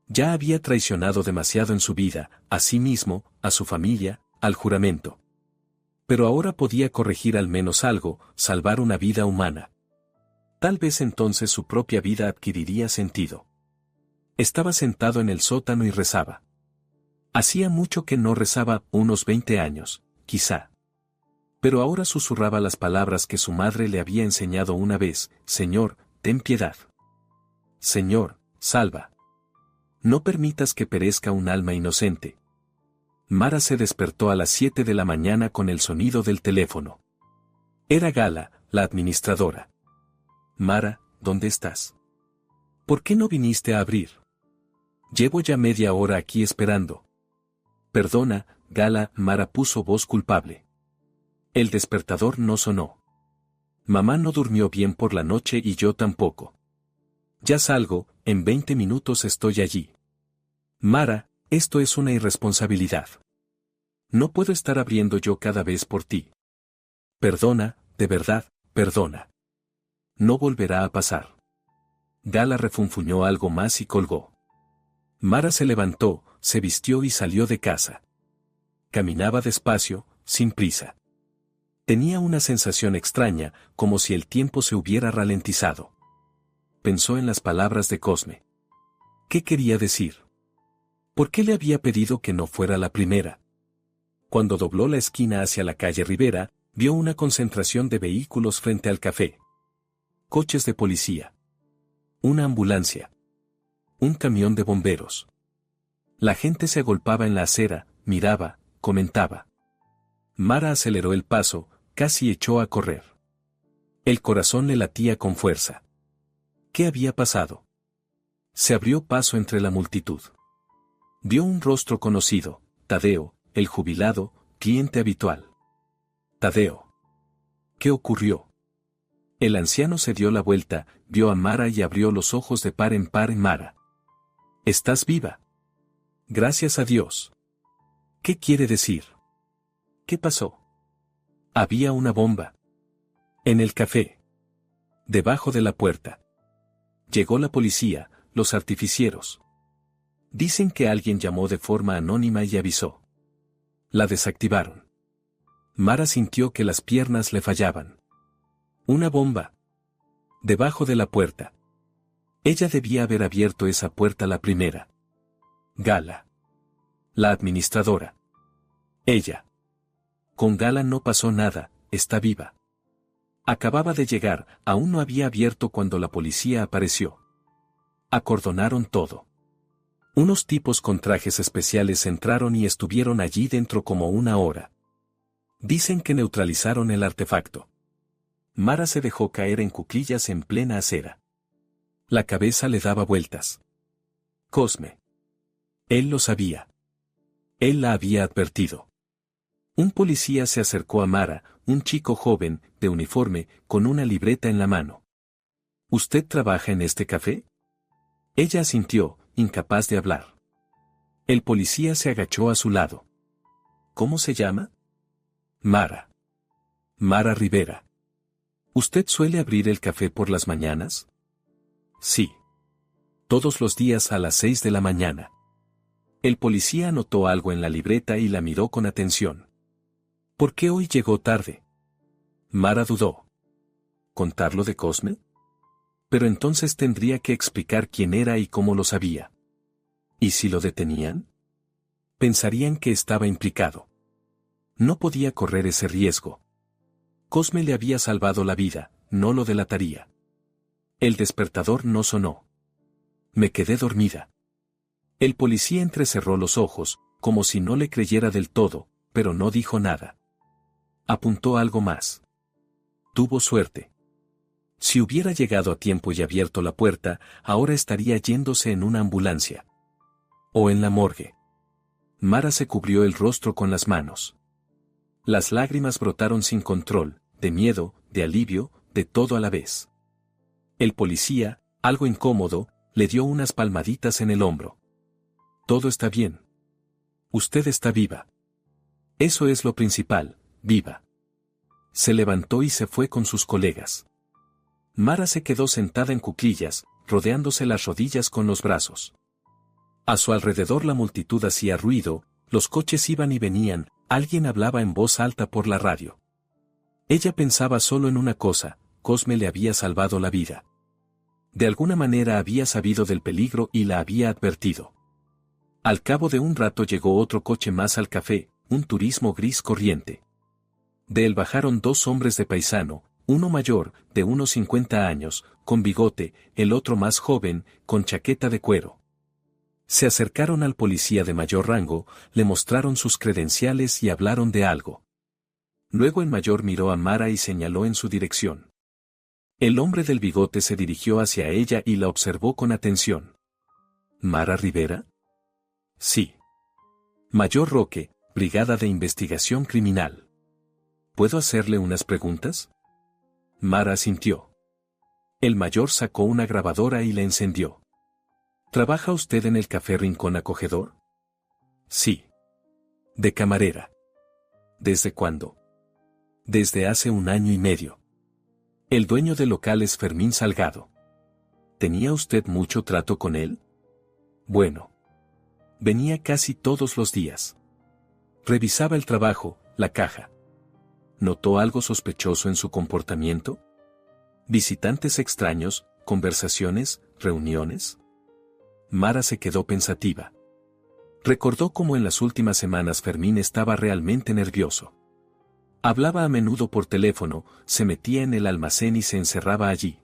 Ya había traicionado demasiado en su vida, a sí mismo, a su familia, al juramento. Pero ahora podía corregir al menos algo, salvar una vida humana. Tal vez entonces su propia vida adquiriría sentido. Estaba sentado en el sótano y rezaba. Hacía mucho que no rezaba, unos 20 años, quizá. Pero ahora susurraba las palabras que su madre le había enseñado una vez: Señor, ten piedad. Señor, salva. No permitas que perezca un alma inocente. Mara se despertó a las 7 de la mañana con el sonido del teléfono. Era Gala, la administradora. Mara, ¿dónde estás? ¿Por qué no viniste a abrir? Llevo ya media hora aquí esperando. Perdona, Gala, Mara puso voz culpable. El despertador no sonó. Mamá no durmió bien por la noche y yo tampoco. Ya salgo, en 20 minutos estoy allí. Mara, esto es una irresponsabilidad. No puedo estar abriendo yo cada vez por ti. Perdona, de verdad, perdona. No volverá a pasar. Gala refunfuñó algo más y colgó. Mara se levantó, se vistió y salió de casa. Caminaba despacio, sin prisa. Tenía una sensación extraña, como si el tiempo se hubiera ralentizado. Pensó en las palabras de Cosme. ¿Qué quería decir? ¿Por qué le había pedido que no fuera la primera? Cuando dobló la esquina hacia la calle Rivera, vio una concentración de vehículos frente al café. Coches de policía. Una ambulancia. Un camión de bomberos. La gente se agolpaba en la acera, miraba, comentaba. Mara aceleró el paso, casi echó a correr. El corazón le latía con fuerza. ¿Qué había pasado? Se abrió paso entre la multitud. Vio un rostro conocido, Tadeo, el jubilado, cliente habitual. Tadeo. ¿Qué ocurrió? El anciano se dio la vuelta, vio a Mara y abrió los ojos de par en par. Mara. ¿Estás viva? Gracias a Dios. ¿Qué quiere decir? ¿Qué pasó? Había una bomba. En el café. Debajo de la puerta. Llegó la policía, los artificieros. Dicen que alguien llamó de forma anónima y avisó. La desactivaron. Mara sintió que las piernas le fallaban. Una bomba. Debajo de la puerta. Ella debía haber abierto esa puerta la primera. Gala. La administradora. Ella. Con Gala no pasó nada, está viva. Acababa de llegar, aún no había abierto cuando la policía apareció. Acordonaron todo. Unos tipos con trajes especiales entraron y estuvieron allí dentro como una hora. Dicen que neutralizaron el artefacto. Mara se dejó caer en cuclillas en plena acera. La cabeza le daba vueltas. Cosme. Él lo sabía. Él la había advertido. Un policía se acercó a Mara, un chico joven, de uniforme, con una libreta en la mano. ¿Usted trabaja en este café? Ella asintió, incapaz de hablar. El policía se agachó a su lado. ¿Cómo se llama? Mara. Mara Rivera. ¿Usted suele abrir el café por las mañanas? Sí. Todos los días a las 6 de la mañana. El policía anotó algo en la libreta y la miró con atención. ¿Por qué hoy llegó tarde? Mara dudó. ¿Contarlo de Cosme? Pero entonces tendría que explicar quién era y cómo lo sabía. ¿Y si lo detenían? Pensarían que estaba implicado. No podía correr ese riesgo. Cosme le había salvado la vida, no lo delataría. El despertador no sonó. Me quedé dormida. El policía entrecerró los ojos, como si no le creyera del todo, pero no dijo nada. Apuntó algo más. Tuvo suerte. Si hubiera llegado a tiempo y abierto la puerta, ahora estaría yéndose en una ambulancia. O en la morgue. Mara se cubrió el rostro con las manos. Las lágrimas brotaron sin control, de miedo, de alivio, de todo a la vez. El policía, algo incómodo, le dio unas palmaditas en el hombro. Todo está bien. Usted está viva. Eso es lo principal, viva. Se levantó y se fue con sus colegas. Mara se quedó sentada en cuclillas, rodeándose las rodillas con los brazos. A su alrededor la multitud hacía ruido, los coches iban y venían, alguien hablaba en voz alta por la radio. Ella pensaba solo en una cosa, Cosme le había salvado la vida. De alguna manera había sabido del peligro y la había advertido. Al cabo de un rato llegó otro coche más al café, un turismo gris corriente. De él bajaron dos hombres de paisano, uno mayor, de unos 50 años, con bigote, el otro más joven, con chaqueta de cuero. Se acercaron al policía de mayor rango, le mostraron sus credenciales y hablaron de algo. Luego el mayor miró a Mara y señaló en su dirección. El hombre del bigote se dirigió hacia ella y la observó con atención. ¿Mara Rivera? Sí. Mayor Roque, Brigada de Investigación Criminal. ¿Puedo hacerle unas preguntas? Mara asintió. El mayor sacó una grabadora y la encendió. ¿Trabaja usted en el Café Rincón Acogedor? Sí. De camarera. ¿Desde cuándo? Desde hace 1 año y medio. El dueño del local es Fermín Salgado. ¿Tenía usted mucho trato con él? Bueno. Venía casi todos los días. Revisaba el trabajo, la caja. ¿Notó algo sospechoso en su comportamiento? ¿Visitantes extraños, conversaciones, reuniones? Mara se quedó pensativa. Recordó cómo en las últimas semanas Fermín estaba realmente nervioso. Hablaba a menudo por teléfono, se metía en el almacén y se encerraba allí.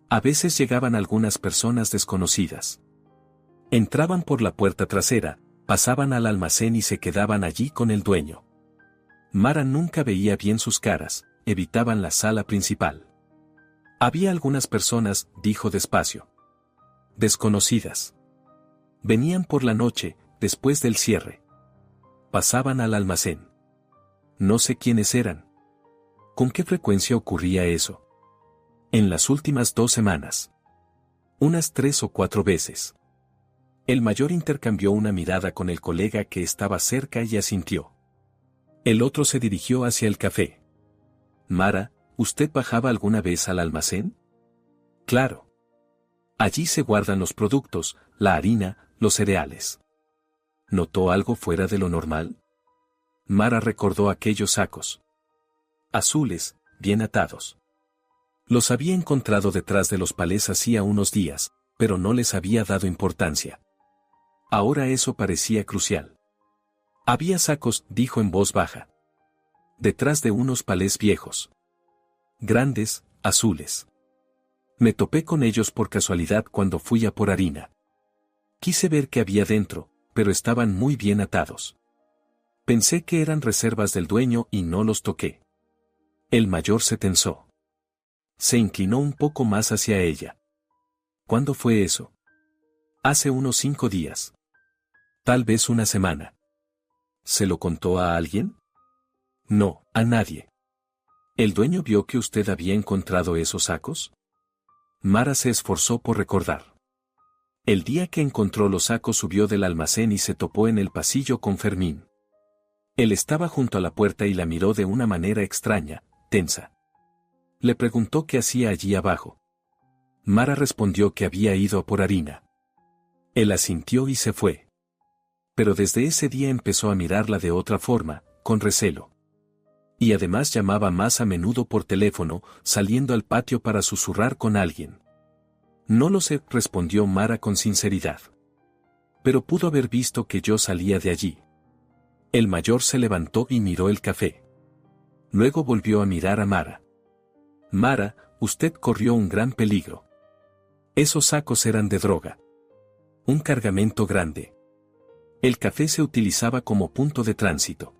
A veces llegaban algunas personas desconocidas. Entraban por la puerta trasera, pasaban al almacén y se quedaban allí con el dueño. Mara nunca veía bien sus caras, evitaban la sala principal. Había algunas personas, dijo despacio. Desconocidas. Venían por la noche, después del cierre. Pasaban al almacén. No sé quiénes eran. ¿Con qué frecuencia ocurría eso? En las últimas 2 semanas. Unas 3 o 4 veces. El mayor intercambió una mirada con el colega que estaba cerca y asintió. El otro se dirigió hacia el café. Mara, ¿usted bajaba alguna vez al almacén? Claro. Allí se guardan los productos, la harina, los cereales. ¿Notó algo fuera de lo normal? Mara recordó aquellos sacos. Azules, bien atados. Los había encontrado detrás de los palés hacía unos días, pero no les había dado importancia. Ahora eso parecía crucial. Había sacos, dijo en voz baja. Detrás de unos palés viejos. Grandes, azules. Me topé con ellos por casualidad cuando fui a por harina. Quise ver qué había dentro, pero estaban muy bien atados. Pensé que eran reservas del dueño y no los toqué. El mayor se tensó. Se inclinó un poco más hacia ella. ¿Cuándo fue eso? Hace unos 5 días. Tal vez 1 semana. ¿Se lo contó a alguien? No, a nadie. ¿El dueño vio que usted había encontrado esos sacos? Mara se esforzó por recordar. El día que encontró los sacos subió del almacén y se topó en el pasillo con Fermín. Él estaba junto a la puerta y la miró de una manera extraña, tensa. Le preguntó qué hacía allí abajo. Mara respondió que había ido a por harina. Él asintió y se fue. Pero desde ese día empezó a mirarla de otra forma, con recelo. Y además llamaba más a menudo por teléfono, saliendo al patio para susurrar con alguien. No lo sé, respondió Mara con sinceridad. Pero pudo haber visto que yo salía de allí. El mayor se levantó y miró el café. Luego volvió a mirar a Mara. Mara, usted corrió un gran peligro. Esos sacos eran de droga. Un cargamento grande. El café se utilizaba como punto de tránsito.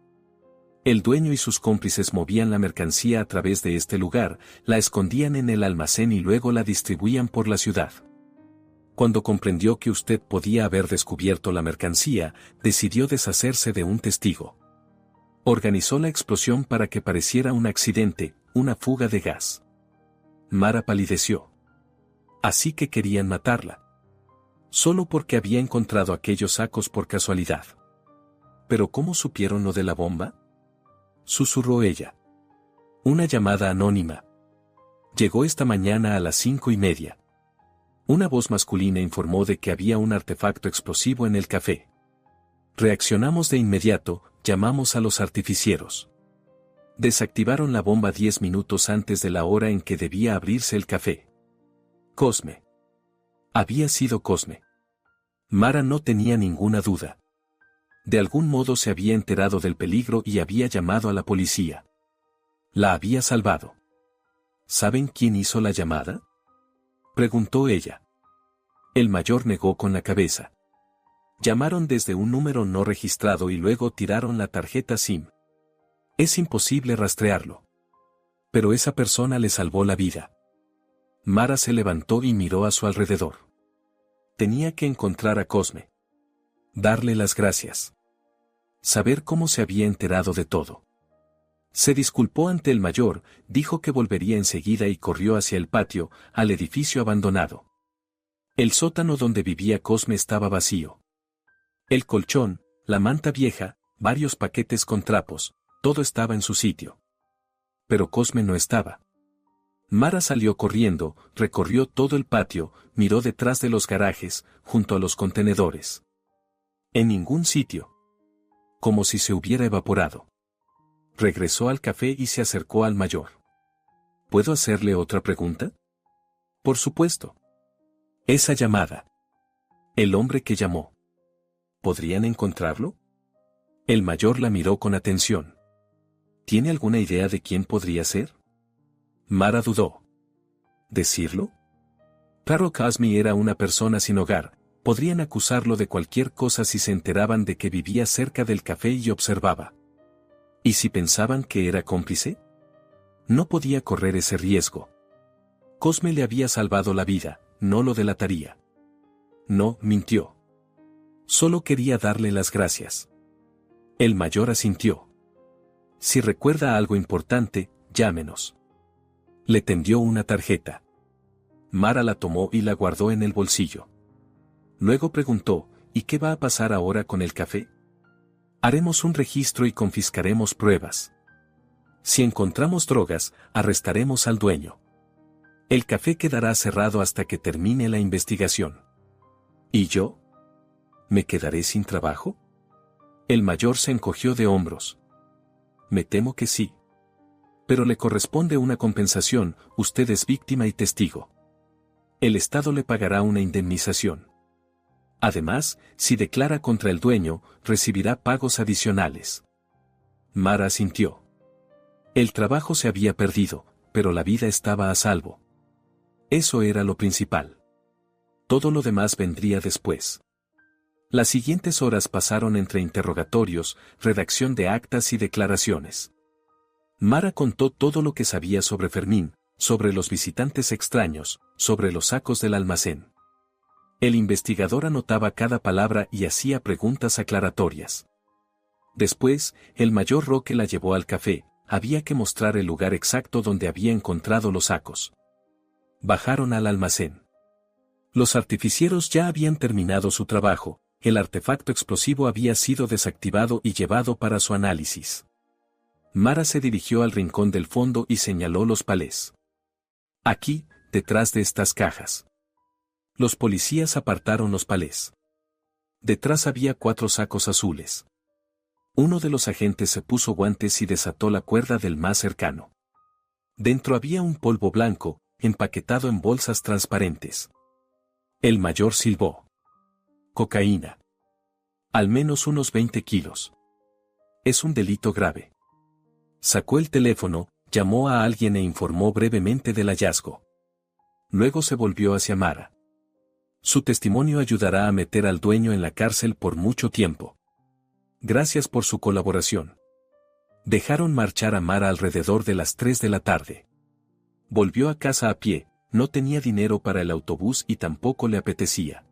El dueño y sus cómplices movían la mercancía a través de este lugar, la escondían en el almacén y luego la distribuían por la ciudad. Cuando comprendió que usted podía haber descubierto la mercancía, decidió deshacerse de un testigo. Organizó la explosión para que pareciera un accidente, una fuga de gas. Mara palideció. Así que querían matarla. Solo porque había encontrado aquellos sacos por casualidad. ¿Pero cómo supieron lo de la bomba? Susurró ella. Una llamada anónima. Llegó esta mañana a las 5:30. Una voz masculina informó de que había un artefacto explosivo en el café. Reaccionamos de inmediato, llamamos a los artificieros. Desactivaron la bomba 10 minutos antes de la hora en que debía abrirse el café. Cosme. Había sido Cosme. Mara no tenía ninguna duda. De algún modo se había enterado del peligro y había llamado a la policía. La había salvado. ¿Saben quién hizo la llamada? preguntó ella. El mayor negó con la cabeza. Llamaron desde un número no registrado y luego tiraron la tarjeta SIM. Es imposible rastrearlo. Pero esa persona le salvó la vida. Mara se levantó y miró a su alrededor. Tenía que encontrar a Cosme. Darle las gracias. Saber cómo se había enterado de todo. Se disculpó ante el mayor, dijo que volvería enseguida y corrió hacia el patio, al edificio abandonado. El sótano donde vivía Cosme estaba vacío. El colchón, la manta vieja, varios paquetes con trapos, todo estaba en su sitio. Pero Cosme no estaba. Mara salió corriendo, recorrió todo el patio, miró detrás de los garajes, junto a los contenedores. En ningún sitio. Como si se hubiera evaporado. Regresó al café y se acercó al mayor. ¿Puedo hacerle otra pregunta? Por supuesto. Esa llamada. El hombre que llamó. ¿Podrían encontrarlo? El mayor la miró con atención. ¿Tiene alguna idea de quién podría ser? Mara dudó. ¿Decirlo? Claro, Cosme era una persona sin hogar. Podrían acusarlo de cualquier cosa si se enteraban de que vivía cerca del café y observaba. ¿Y si pensaban que era cómplice? No podía correr ese riesgo. Cosme le había salvado la vida, no lo delataría. No, mintió. Solo quería darle las gracias. El mayor asintió. Si recuerda algo importante, llámenos. Le tendió una tarjeta. Mara la tomó y la guardó en el bolsillo. Luego preguntó, ¿y qué va a pasar ahora con el café? Haremos un registro y confiscaremos pruebas. Si encontramos drogas, arrestaremos al dueño. El café quedará cerrado hasta que termine la investigación. ¿Y yo? ¿Me quedaré sin trabajo? El mayor se encogió de hombros. Me temo que sí. Pero le corresponde una compensación, usted es víctima y testigo. El Estado le pagará una indemnización. Además, si declara contra el dueño, recibirá pagos adicionales. Mara asintió. El trabajo se había perdido, pero la vida estaba a salvo. Eso era lo principal. Todo lo demás vendría después. Las siguientes horas pasaron entre interrogatorios, redacción de actas y declaraciones. Mara contó todo lo que sabía sobre Fermín, sobre los visitantes extraños, sobre los sacos del almacén. El investigador anotaba cada palabra y hacía preguntas aclaratorias. Después, el mayor Roque la llevó al café, había que mostrar el lugar exacto donde había encontrado los sacos. Bajaron al almacén. Los artificieros ya habían terminado su trabajo, el artefacto explosivo había sido desactivado y llevado para su análisis. Mara se dirigió al rincón del fondo y señaló los palés. Aquí, detrás de estas cajas. Los policías apartaron los palés. Detrás había 4 sacos azules. Uno de los agentes se puso guantes y desató la cuerda del más cercano. Dentro había un polvo blanco, empaquetado en bolsas transparentes. El mayor silbó. Cocaína. Al menos unos 20 kilos. Es un delito grave. Sacó el teléfono, llamó a alguien e informó brevemente del hallazgo. Luego se volvió hacia Mara. Su testimonio ayudará a meter al dueño en la cárcel por mucho tiempo. Gracias por su colaboración. Dejaron marchar a Mara alrededor de las 3 de la tarde. Volvió a casa a pie, no tenía dinero para el autobús y tampoco le apetecía.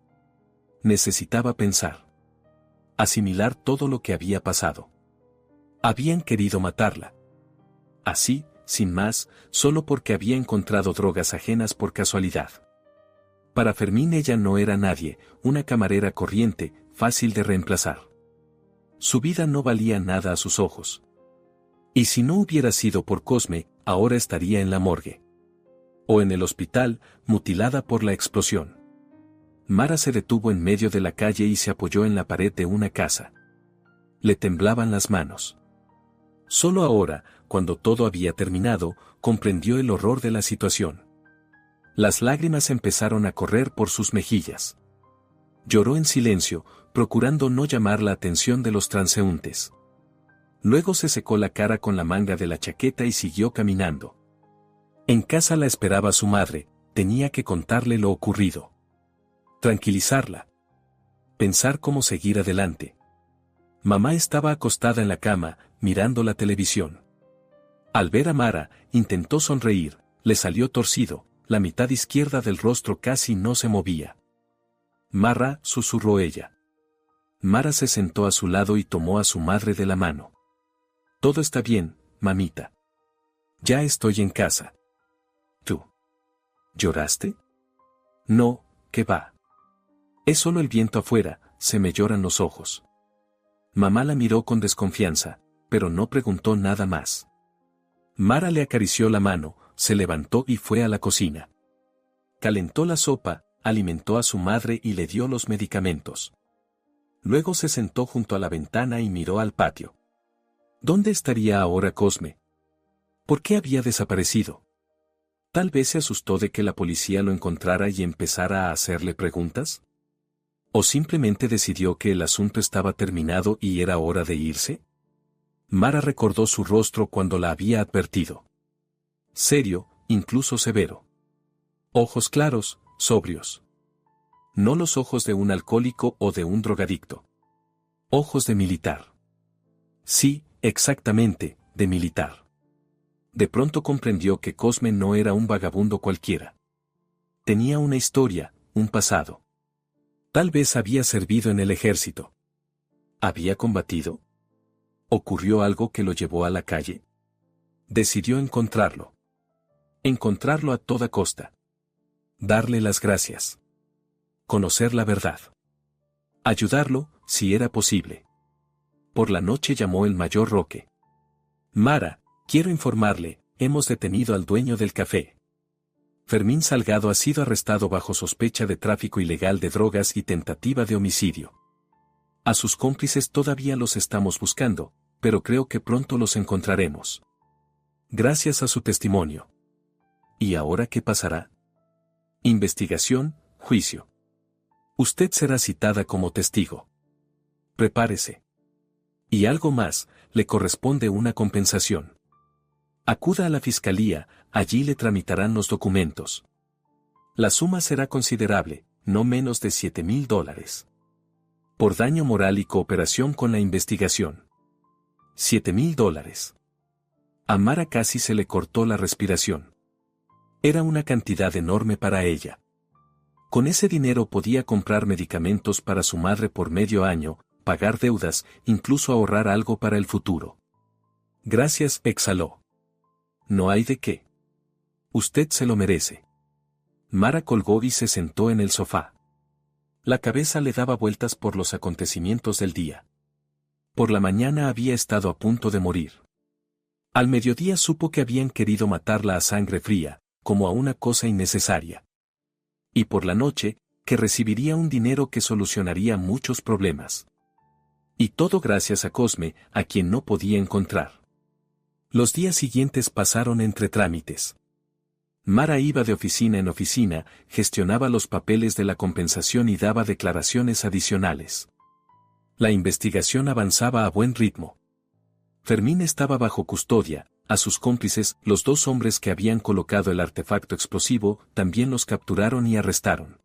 Necesitaba pensar. Asimilar todo lo que había pasado. Habían querido matarla. Así, sin más, solo porque había encontrado drogas ajenas por casualidad. Para Fermín ella no era nadie, una camarera corriente, fácil de reemplazar. Su vida no valía nada a sus ojos. Y si no hubiera sido por Cosme, ahora estaría en la morgue. O en el hospital, mutilada por la explosión. Mara se detuvo en medio de la calle y se apoyó en la pared de una casa. Le temblaban las manos. Solo ahora, cuando todo había terminado, comprendió el horror de la situación. Las lágrimas empezaron a correr por sus mejillas. Lloró en silencio, procurando no llamar la atención de los transeúntes. Luego se secó la cara con la manga de la chaqueta y siguió caminando. En casa la esperaba su madre, Tenía que contarle lo ocurrido. Tranquilizarla. Pensar cómo seguir adelante. Mamá estaba acostada en la cama, mirando la televisión. Al ver a Mara, intentó sonreír, le salió torcido, la mitad izquierda del rostro casi no se movía. Mara, susurró ella. Mara se sentó a su lado y tomó a su madre de la mano. Todo está bien, mamita. Ya estoy en casa. ¿Tú? ¿Lloraste? No, ¿qué va? Es solo el viento afuera, se me lloran los ojos. Mamá la miró con desconfianza, pero no preguntó nada más. Mara le acarició la mano, se levantó y fue a la cocina. Calentó la sopa, alimentó a su madre y le dio los medicamentos. Luego se sentó junto a la ventana y miró al patio. ¿Dónde estaría ahora Cosme? ¿Por qué había desaparecido? Tal vez se asustó de que la policía lo encontrara y empezara a hacerle preguntas. ¿O simplemente decidió que el asunto estaba terminado y era hora de irse? Mara recordó su rostro cuando la había advertido. Serio, incluso severo. Ojos claros, sobrios. No los ojos de un alcohólico o de un drogadicto. Ojos de militar. Sí, exactamente, de militar. De pronto comprendió que Cosme no era un vagabundo cualquiera. Tenía una historia, un pasado. Tal vez había servido en el ejército. ¿Había combatido? ¿Ocurrió algo que lo llevó a la calle? Decidió encontrarlo. Encontrarlo a toda costa. Darle las gracias. Conocer la verdad. Ayudarlo, si era posible. Por la noche llamó el mayor Roque. Mara, quiero informarle, hemos detenido al dueño del café. Fermín Salgado ha sido arrestado bajo sospecha de tráfico ilegal de drogas y tentativa de homicidio. A sus cómplices todavía los estamos buscando, pero creo que pronto los encontraremos. Gracias a su testimonio. ¿Y ahora qué pasará? Investigación, juicio. Usted será citada como testigo. Prepárese. Y algo más, le corresponde una compensación. Acuda a la fiscalía, allí le tramitarán los documentos. La suma será considerable, no menos de $7,000. Por daño moral y cooperación con la investigación. $7,000. A Mara casi se le cortó la respiración. Era una cantidad enorme para ella. Con ese dinero podía comprar medicamentos para su madre por medio año, pagar deudas, incluso ahorrar algo para el futuro. Gracias, exhaló. No hay de qué. Usted se lo merece. Mara colgó y se sentó en el sofá. La cabeza le daba vueltas por los acontecimientos del día. Por la mañana había estado a punto de morir. Al mediodía supo que habían querido matarla a sangre fría, como a una cosa innecesaria. Y por la noche, que recibiría un dinero que solucionaría muchos problemas. Y todo gracias a Cosme, a quien no podía encontrar. Los días siguientes pasaron entre trámites. Mara iba de oficina en oficina, gestionaba los papeles de la compensación y daba declaraciones adicionales. La investigación avanzaba a buen ritmo. Fermín estaba bajo custodia, a sus cómplices, los dos hombres que habían colocado el artefacto explosivo, también los capturaron y arrestaron.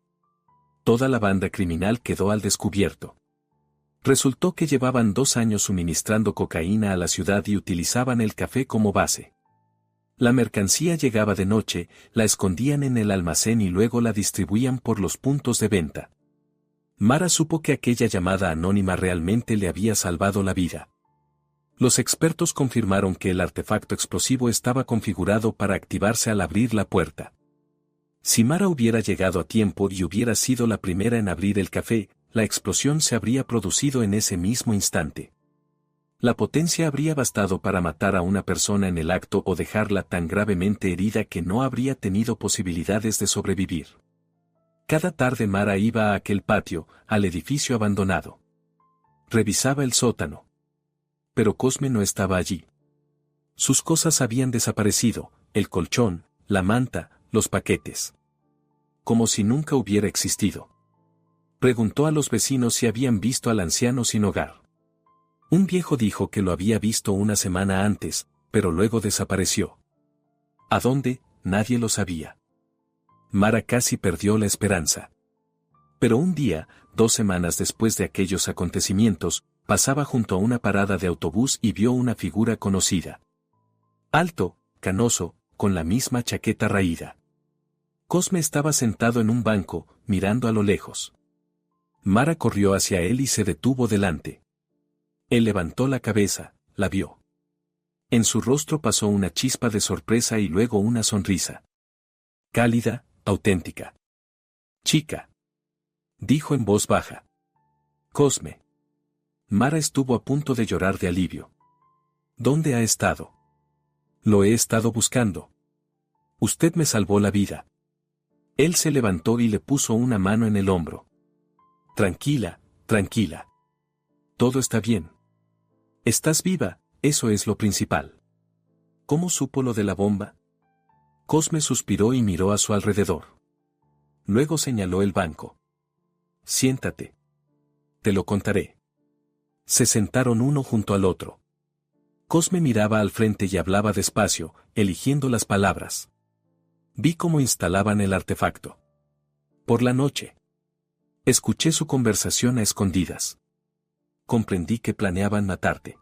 Toda la banda criminal quedó al descubierto. Resultó que llevaban 2 años suministrando cocaína a la ciudad y utilizaban el café como base. La mercancía llegaba de noche, la escondían en el almacén y luego la distribuían por los puntos de venta. Mara supo que aquella llamada anónima realmente le había salvado la vida. Los expertos confirmaron que el artefacto explosivo estaba configurado para activarse al abrir la puerta. Si Mara hubiera llegado a tiempo y hubiera sido la primera en abrir el café, la explosión se habría producido en ese mismo instante. La potencia habría bastado para matar a una persona en el acto o dejarla tan gravemente herida que no habría tenido posibilidades de sobrevivir. Cada tarde Mara iba a aquel patio, al edificio abandonado. Revisaba el sótano. Pero Cosme no estaba allí. Sus cosas habían desaparecido, el colchón, la manta, los paquetes. Como si nunca hubiera existido. Preguntó a los vecinos si habían visto al anciano sin hogar. Un viejo dijo que lo había visto una semana antes, pero luego desapareció. ¿A dónde? Nadie lo sabía. Mara casi perdió la esperanza. Pero un día, 2 semanas después de aquellos acontecimientos, pasaba junto a una parada de autobús y vio una figura conocida. Alto, canoso, con la misma chaqueta raída. Cosme estaba sentado en un banco, mirando a lo lejos. Mara corrió hacia él y se detuvo delante. Él levantó la cabeza, la vio. En su rostro pasó una chispa de sorpresa y luego una sonrisa. Cálida, auténtica. Chica. Dijo en voz baja. Cosme. Mara estuvo a punto de llorar de alivio. ¿Dónde ha estado? Lo he estado buscando. Usted me salvó la vida. Él se levantó y le puso una mano en el hombro. Tranquila, tranquila. Todo está bien. Estás viva, eso es lo principal. ¿Cómo supo lo de la bomba? Cosme suspiró y miró a su alrededor. Luego señaló el banco. Siéntate. Te lo contaré. Se sentaron uno junto al otro. Cosme miraba al frente y hablaba despacio, eligiendo las palabras. Vi cómo instalaban el artefacto. Por la noche. Escuché su conversación a escondidas. Comprendí que planeaban matarte.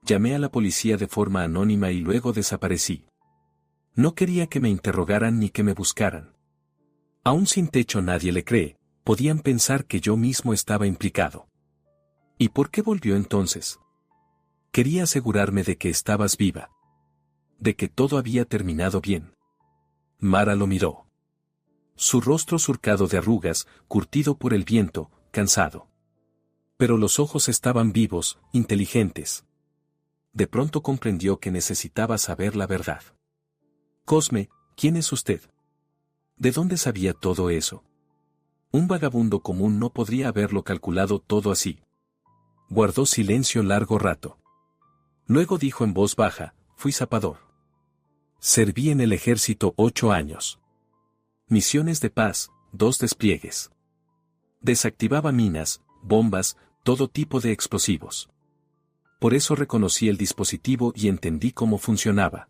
Llamé a la policía de forma anónima y luego desaparecí. No quería que me interrogaran ni que me buscaran. Aún sin techo nadie le cree, podían pensar que yo mismo estaba implicado. ¿Y por qué volvió entonces? Quería asegurarme de que estabas viva. De que todo había terminado bien. Mara lo miró. Su rostro surcado de arrugas, curtido por el viento, cansado. Pero los ojos estaban vivos, inteligentes. De pronto comprendió que necesitaba saber la verdad. Cosme, ¿quién es usted? ¿De dónde sabía todo eso? Un vagabundo común no podría haberlo calculado todo así. Guardó silencio largo rato. Luego dijo en voz baja, fui zapador. Serví en el ejército 8 años. Misiones de paz, 2 despliegues. Desactivaba minas, bombas, todo tipo de explosivos. Por eso reconocí el dispositivo y entendí cómo funcionaba.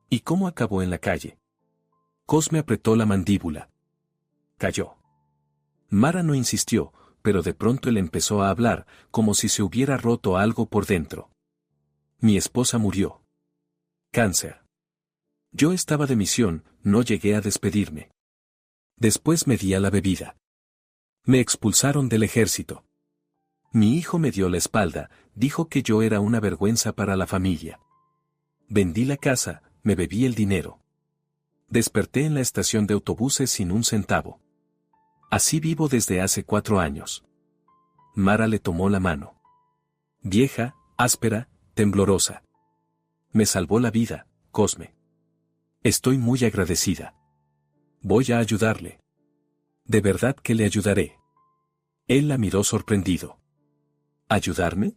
¿Y cómo acabó en la calle? Cosme apretó la mandíbula. Cayó. Mara no insistió, pero de pronto él empezó a hablar, como si se hubiera roto algo por dentro. Mi esposa murió. Cáncer. Yo estaba de misión, no llegué a despedirme. Después me di a la bebida. Me expulsaron del ejército. Mi hijo me dio la espalda, dijo que yo era una vergüenza para la familia. Vendí la casa, me bebí el dinero. Desperté en la estación de autobuses sin un centavo. Así vivo desde hace 4 años. Mara le tomó la mano. Vieja, áspera, temblorosa. Me salvó la vida, Cosme. Estoy muy agradecida. Voy a ayudarle. De verdad que le ayudaré. Él la miró sorprendido. ¿Ayudarme?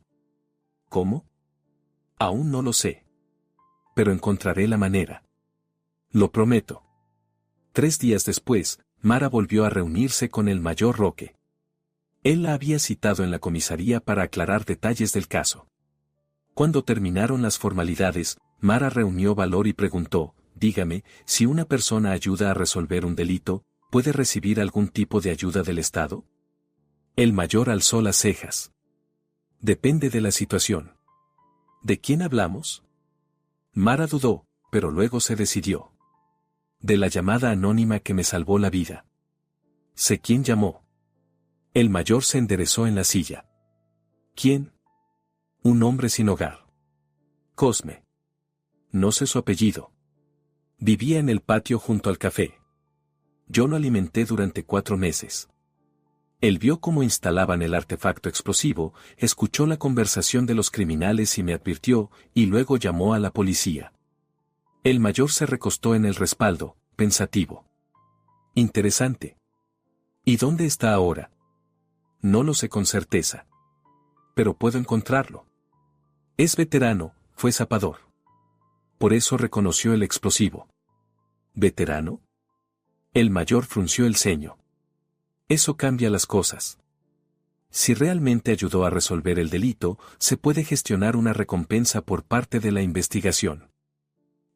¿Cómo? Aún no lo sé. Pero encontraré la manera. Lo prometo. 3 días después, Mara volvió a reunirse con el mayor Roque. Él la había citado en la comisaría para aclarar detalles del caso. Cuando terminaron las formalidades, Mara reunió valor y preguntó, dígame, si una persona ayuda a resolver un delito, ¿puede recibir algún tipo de ayuda del Estado? El mayor alzó las cejas. Depende de la situación. ¿De quién hablamos? Mara dudó, pero luego se decidió. De la llamada anónima que me salvó la vida. Sé quién llamó. El mayor se enderezó en la silla. ¿Quién? Un hombre sin hogar. Cosme. No sé su apellido. Vivía en el patio junto al café. Yo lo alimenté durante 4 meses. Él vio cómo instalaban el artefacto explosivo, escuchó la conversación de los criminales y me advirtió, y luego llamó a la policía. El mayor se recostó en el respaldo, pensativo. Interesante. ¿Y dónde está ahora? No lo sé con certeza. Pero puedo encontrarlo. Es veterano, fue zapador. Por eso reconoció el explosivo. ¿Veterano? El mayor frunció el ceño. Eso cambia las cosas. Si realmente ayudó a resolver el delito, se puede gestionar una recompensa por parte de la investigación.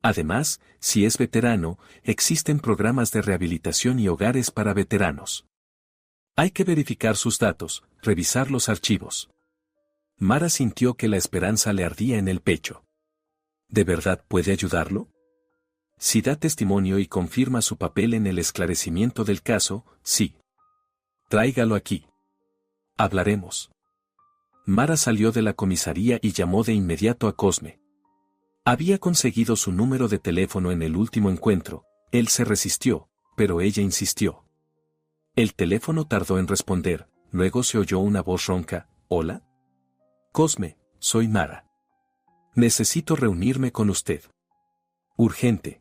Además, si es veterano, existen programas de rehabilitación y hogares para veteranos. Hay que verificar sus datos, revisar los archivos. Mara sintió que la esperanza le ardía en el pecho. ¿De verdad puede ayudarlo? Si da testimonio y confirma su papel en el esclarecimiento del caso, sí. Tráigalo aquí. Hablaremos. Mara salió de la comisaría y llamó de inmediato a Cosme. Había conseguido su número de teléfono en el último encuentro. Él se resistió, pero ella insistió. El teléfono tardó en responder, luego se oyó una voz ronca. ¿Hola? Cosme, soy Mara. Necesito reunirme con usted. Urgente.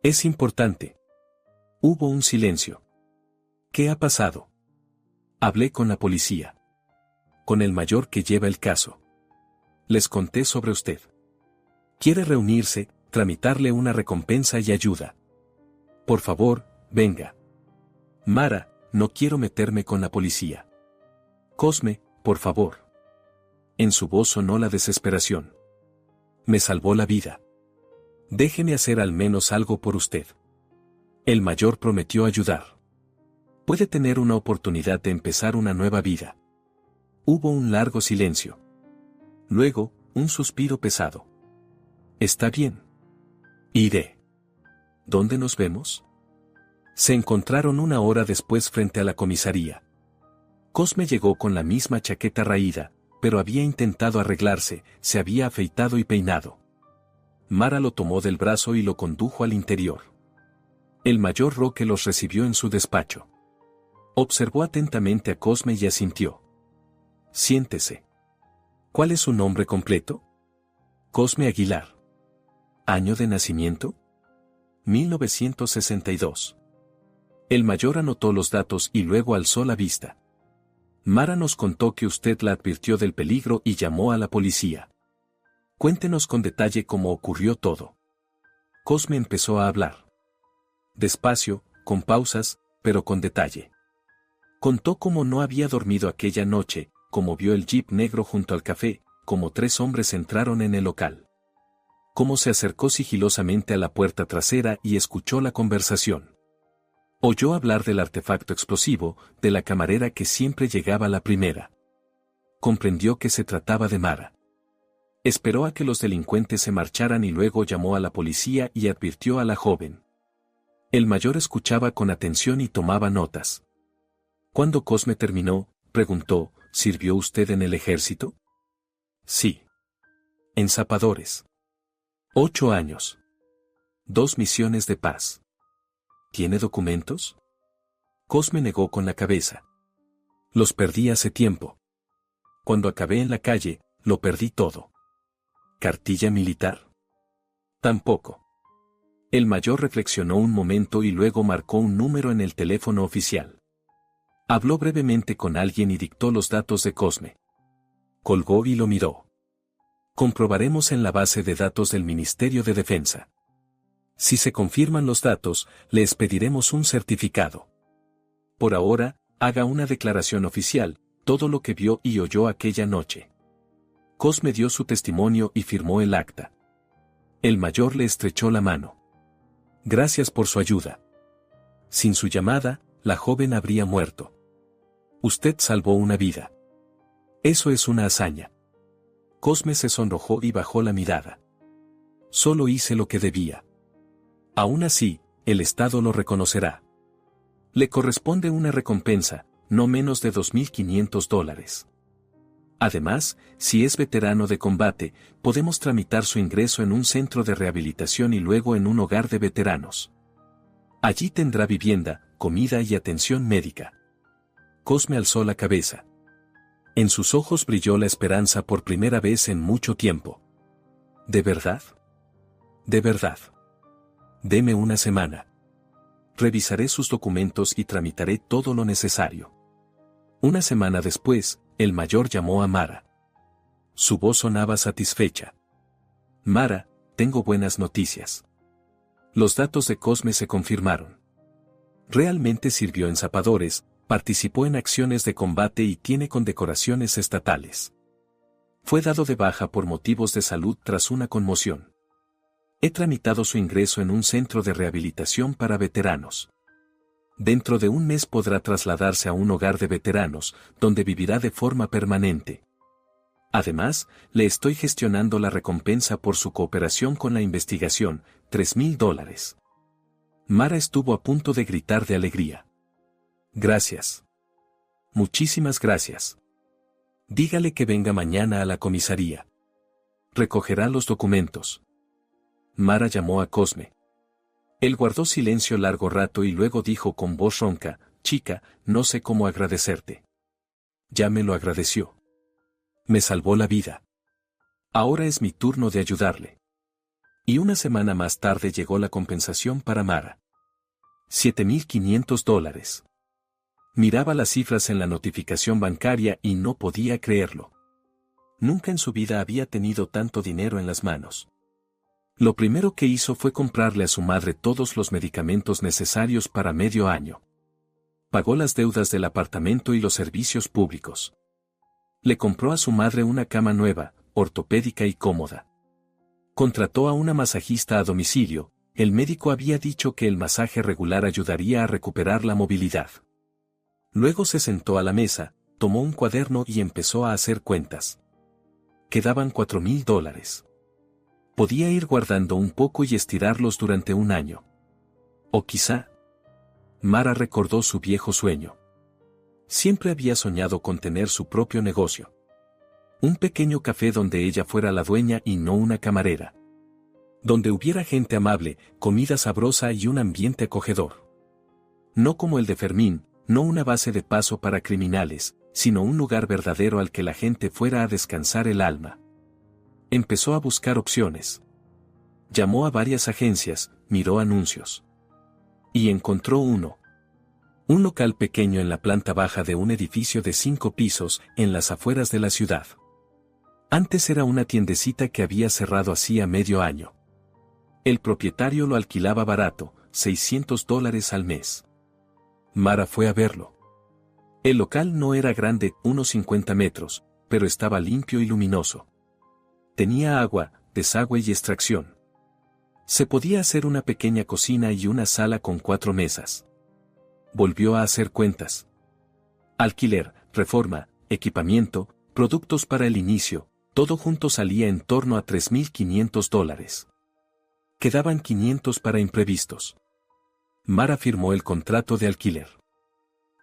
Es importante. Hubo un silencio. ¿Qué ha pasado? Hablé con la policía. Con el mayor que lleva el caso. Les conté sobre usted. Quiere reunirse, tramitarle una recompensa y ayuda. Por favor, venga. Mara, no quiero meterme con la policía. Cosme, por favor. En su voz sonó la desesperación. Me salvó la vida. Déjeme hacer al menos algo por usted. El mayor prometió ayudar. Puede tener una oportunidad de empezar una nueva vida. Hubo un largo silencio. Luego, un suspiro pesado. Está bien. Iré. ¿Dónde nos vemos? Se encontraron una hora después frente a la comisaría. Cosme llegó con la misma chaqueta raída, pero había intentado arreglarse, se había afeitado y peinado. Mara lo tomó del brazo y lo condujo al interior. El mayor Roque los recibió en su despacho. Observó atentamente a Cosme y asintió. Siéntese. ¿Cuál es su nombre completo? Cosme Aguilar. ¿Año de nacimiento? 1962. El mayor anotó los datos y luego alzó la vista. Mara nos contó que usted la advirtió del peligro y llamó a la policía. Cuéntenos con detalle cómo ocurrió todo. Cosme empezó a hablar. Despacio, con pausas, pero con detalle. Contó cómo no había dormido aquella noche, cómo vio el jeep negro junto al café, cómo 3 hombres entraron en el local. Cómo se acercó sigilosamente a la puerta trasera y escuchó la conversación. Oyó hablar del artefacto explosivo, de la camarera que siempre llegaba la primera. Comprendió que se trataba de Mara. Esperó a que los delincuentes se marcharan y luego llamó a la policía y advirtió a la joven. El mayor escuchaba con atención y tomaba notas. Cuando Cosme terminó, preguntó, ¿sirvió usted en el ejército? Sí. En Zapadores. 8 años. 2 misiones de paz. ¿Tiene documentos? Cosme negó con la cabeza. Los perdí hace tiempo. Cuando acabé en la calle, lo perdí todo. ¿Cartilla militar? Tampoco. El mayor reflexionó un momento y luego marcó un número en el teléfono oficial. Habló brevemente con alguien y dictó los datos de Cosme. Colgó y lo miró. Comprobaremos en la base de datos del Ministerio de Defensa. Si se confirman los datos, le expediremos un certificado. Por ahora, haga una declaración oficial, todo lo que vio y oyó aquella noche. Cosme dio su testimonio y firmó el acta. El mayor le estrechó la mano. Gracias por su ayuda. Sin su llamada, la joven habría muerto. Usted salvó una vida. Eso es una hazaña. Cosme se sonrojó y bajó la mirada. Solo hice lo que debía. Aún así, el Estado lo reconocerá. Le corresponde una recompensa, no menos de $2.500. Además, si es veterano de combate, podemos tramitar su ingreso en un centro de rehabilitación y luego en un hogar de veteranos. Allí tendrá vivienda, comida y atención médica. Cosme alzó la cabeza. En sus ojos brilló la esperanza por primera vez en mucho tiempo. ¿De verdad? De verdad. Deme una semana. Revisaré sus documentos y tramitaré todo lo necesario. Una semana después, el mayor llamó a Mara. Su voz sonaba satisfecha. Mara, tengo buenas noticias. Los datos de Cosme se confirmaron. Realmente sirvió en Zapadores, participó en acciones de combate y tiene condecoraciones estatales. Fue dado de baja por motivos de salud tras una conmoción. He tramitado su ingreso en un centro de rehabilitación para veteranos. Dentro de un mes podrá trasladarse a un hogar de veteranos, donde vivirá de forma permanente. Además, le estoy gestionando la recompensa por su cooperación con la investigación, $3,000. Mara estuvo a punto de gritar de alegría. Gracias. Muchísimas gracias. Dígale que venga mañana a la comisaría. Recogerá los documentos. Mara llamó a Cosme. Él guardó silencio largo rato y luego dijo con voz ronca, chica, no sé cómo agradecerte. Ya me lo agradeció. Me salvó la vida. Ahora es mi turno de ayudarle. Y una semana más tarde llegó la compensación para Mara. $7,500. Miraba las cifras en la notificación bancaria y no podía creerlo. Nunca en su vida había tenido tanto dinero en las manos. Lo primero que hizo fue comprarle a su madre todos los medicamentos necesarios para medio año. Pagó las deudas del apartamento y los servicios públicos. Le compró a su madre una cama nueva, ortopédica y cómoda. Contrató a una masajista a domicilio. El médico había dicho que el masaje regular ayudaría a recuperar la movilidad. Luego se sentó a la mesa, tomó un cuaderno y empezó a hacer cuentas. Quedaban $4,000. Podía ir guardando un poco y estirarlos durante un año. O quizá. Mara recordó su viejo sueño. Siempre había soñado con tener su propio negocio. Un pequeño café donde ella fuera la dueña y no una camarera. Donde hubiera gente amable, comida sabrosa y un ambiente acogedor. No como el de Fermín, no una base de paso para criminales, sino un lugar verdadero al que la gente fuera a descansar el alma. Empezó a buscar opciones. Llamó a varias agencias, miró anuncios. Y encontró uno. Un local pequeño en la planta baja de un edificio de 5 pisos, en las afueras de la ciudad. Antes era una tiendecita que había cerrado hacía medio año. El propietario lo alquilaba barato, $600 al mes. Mara fue a verlo. El local no era grande, unos 50 metros, pero estaba limpio y luminoso. Tenía agua, desagüe y extracción. Se podía hacer una pequeña cocina y una sala con 4 mesas. Volvió a hacer cuentas. Alquiler, reforma, equipamiento, productos para el inicio, todo junto salía en torno a $3,500. Quedaban $500 para imprevistos. Mara firmó el contrato de alquiler.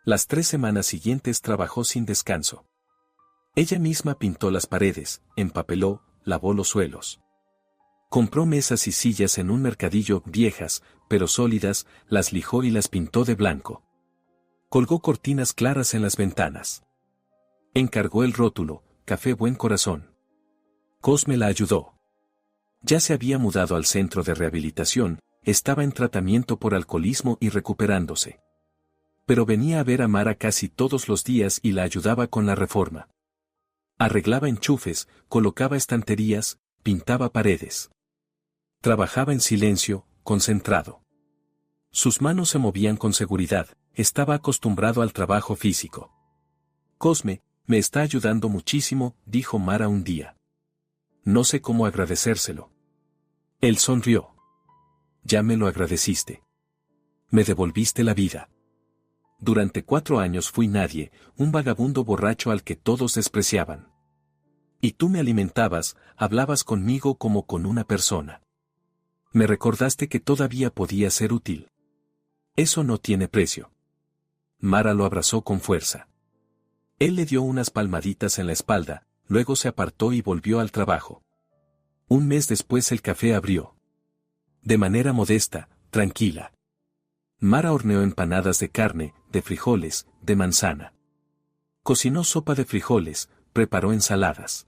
Las 3 semanas siguientes trabajó sin descanso. Ella misma pintó las paredes, empapeló, lavó los suelos. Compró mesas y sillas en un mercadillo viejas, pero sólidas, las lijó y las pintó de blanco. Colgó cortinas claras en las ventanas. Encargó el rótulo, Café Buen Corazón. Cosme la ayudó. Ya se había mudado al centro de rehabilitación, estaba en tratamiento por alcoholismo y recuperándose. Pero venía a ver a Mara casi todos los días y la ayudaba con la reforma. Arreglaba enchufes, colocaba estanterías, pintaba paredes. Trabajaba en silencio, concentrado. Sus manos se movían con seguridad, estaba acostumbrado al trabajo físico. Cosme, me está ayudando muchísimo, dijo Mara un día. No sé cómo agradecérselo. Él sonrió. Ya me lo agradeciste. Me devolviste la vida. Durante 4 años fui nadie, un vagabundo borracho al que todos despreciaban. Y tú me alimentabas, hablabas conmigo como con una persona. Me recordaste que todavía podía ser útil. Eso no tiene precio. Mara lo abrazó con fuerza. Él le dio unas palmaditas en la espalda, luego se apartó y volvió al trabajo. Un mes después el café abrió. De manera modesta, tranquila. Mara horneó empanadas de carne, de frijoles, de manzana. Cocinó sopa de frijoles, preparó ensaladas.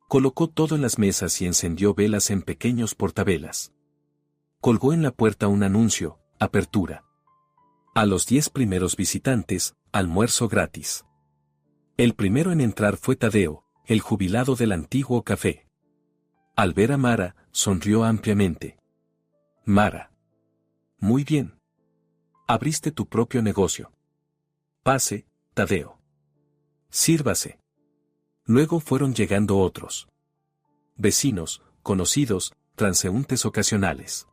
Colocó todo en las mesas y encendió velas en pequeños portavelas. Colgó en la puerta un anuncio, apertura. A los 10 primeros visitantes, almuerzo gratis. El primero en entrar fue Tadeo, el jubilado del antiguo café. Al ver a Mara, sonrió ampliamente. Mara. Muy bien. Abriste tu propio negocio. Pase, Tadeo. Sírvase. Luego fueron llegando otros. Vecinos, conocidos, transeúntes ocasionales.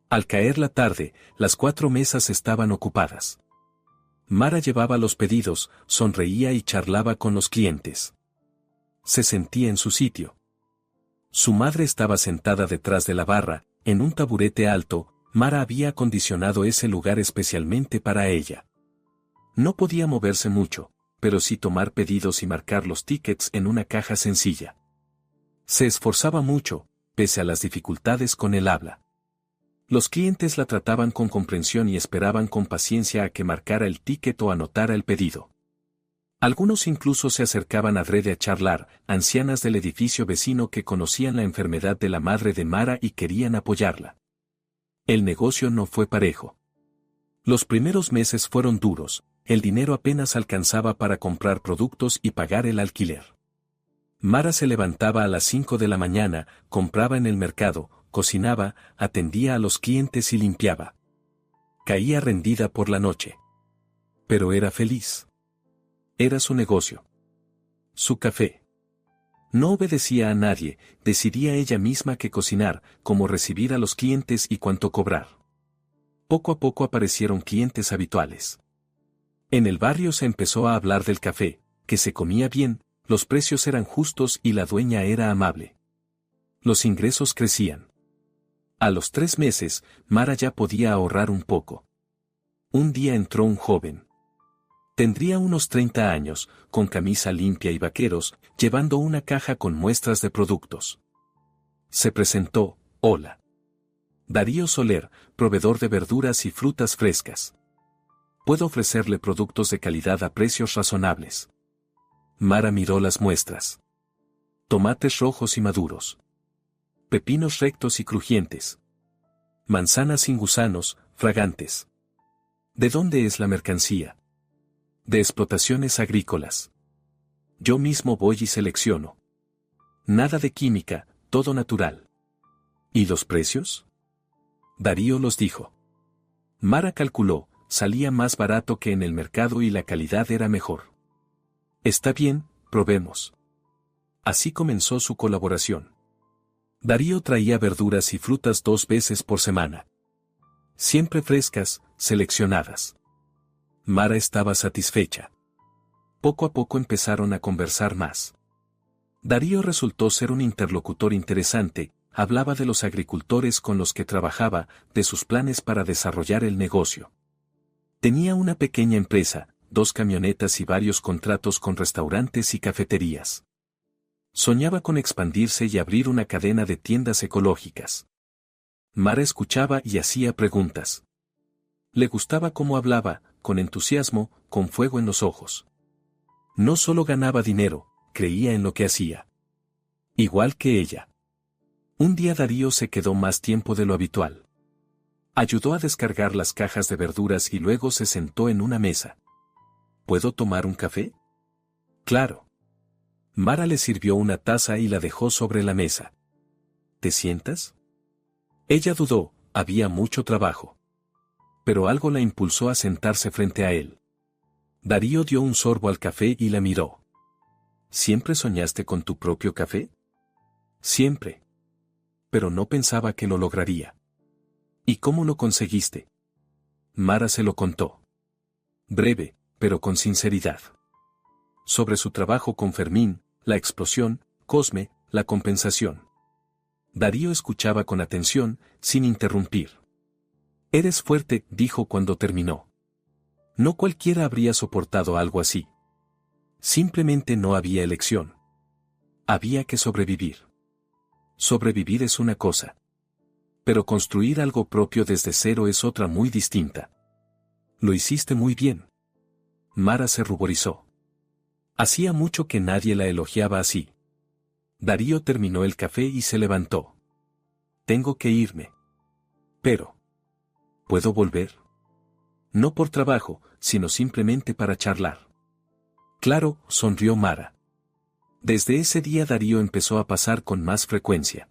Al caer la tarde, las 4 mesas estaban ocupadas. Mara llevaba los pedidos, sonreía y charlaba con los clientes. Se sentía en su sitio. Su madre estaba sentada detrás de la barra, en un taburete alto. Mara había acondicionado ese lugar especialmente para ella. No podía moverse mucho, pero sí tomar pedidos y marcar los tickets en una caja sencilla. Se esforzaba mucho, pese a las dificultades con el habla. Los clientes la trataban con comprensión y esperaban con paciencia a que marcara el ticket o anotara el pedido. Algunos incluso se acercaban adrede a charlar, ancianas del edificio vecino que conocían la enfermedad de la madre de Mara y querían apoyarla. El negocio no fue parejo. Los primeros meses fueron duros, el dinero apenas alcanzaba para comprar productos y pagar el alquiler. Mara se levantaba a las 5 de la mañana, compraba en el mercado, cocinaba, atendía a los clientes y limpiaba. Caía rendida por la noche. Pero era feliz. Era su negocio. Su café. No obedecía a nadie, decidía ella misma qué cocinar, cómo recibir a los clientes y cuánto cobrar. Poco a poco aparecieron clientes habituales. En el barrio se empezó a hablar del café, que se comía bien, los precios eran justos y la dueña era amable. Los ingresos crecían. A los 3 meses, Mara ya podía ahorrar un poco. Un día entró un joven. Tendría unos 30 años, con camisa limpia y vaqueros, llevando una caja con muestras de productos. Se presentó: hola. Darío Soler, proveedor de verduras y frutas frescas. Puedo ofrecerle productos de calidad a precios razonables. Mara miró las muestras. Tomates rojos y maduros. Pepinos rectos y crujientes. Manzanas sin gusanos, fragantes. ¿De dónde es la mercancía? De explotaciones agrícolas. Yo mismo voy y selecciono. Nada de química, todo natural. ¿Y los precios? Darío los dijo. Mara calculó, salía más barato que en el mercado y la calidad era mejor. Está bien, probemos. Así comenzó su colaboración. Darío traía verduras y frutas 2 veces por semana. Siempre frescas, seleccionadas. Mara estaba satisfecha. Poco a poco empezaron a conversar más. Darío resultó ser un interlocutor interesante, hablaba de los agricultores con los que trabajaba, de sus planes para desarrollar el negocio. Tenía una pequeña empresa, 2 camionetas y varios contratos con restaurantes y cafeterías. Soñaba con expandirse y abrir una cadena de tiendas ecológicas. Mara escuchaba y hacía preguntas. Le gustaba cómo hablaba, con entusiasmo, con fuego en los ojos. No solo ganaba dinero, creía en lo que hacía. Igual que ella. Un día Darío se quedó más tiempo de lo habitual. Ayudó a descargar las cajas de verduras y luego se sentó en una mesa. ¿Puedo tomar un café? Claro. Mara le sirvió una taza y la dejó sobre la mesa. ¿Te sientas? Ella dudó, había mucho trabajo. Pero algo la impulsó a sentarse frente a él. Darío dio un sorbo al café y la miró. ¿Siempre soñaste con tu propio café? Siempre. Pero no pensaba que lo lograría. ¿Y cómo lo conseguiste? Mara se lo contó. Breve, pero con sinceridad. Sobre su trabajo con Fermín, la explosión, Cosme, la compensación. Darío escuchaba con atención, sin interrumpir. Eres fuerte, dijo cuando terminó. No cualquiera habría soportado algo así. Simplemente no había elección. Había que sobrevivir. Sobrevivir es una cosa. Pero construir algo propio desde cero es otra muy distinta. Lo hiciste muy bien. Mara se ruborizó. Hacía mucho que nadie la elogiaba así. Darío terminó el café y se levantó. Tengo que irme. Pero... ¿puedo volver? No por trabajo, sino simplemente para charlar. Claro, sonrió Mara. Desde ese día Darío empezó a pasar con más frecuencia.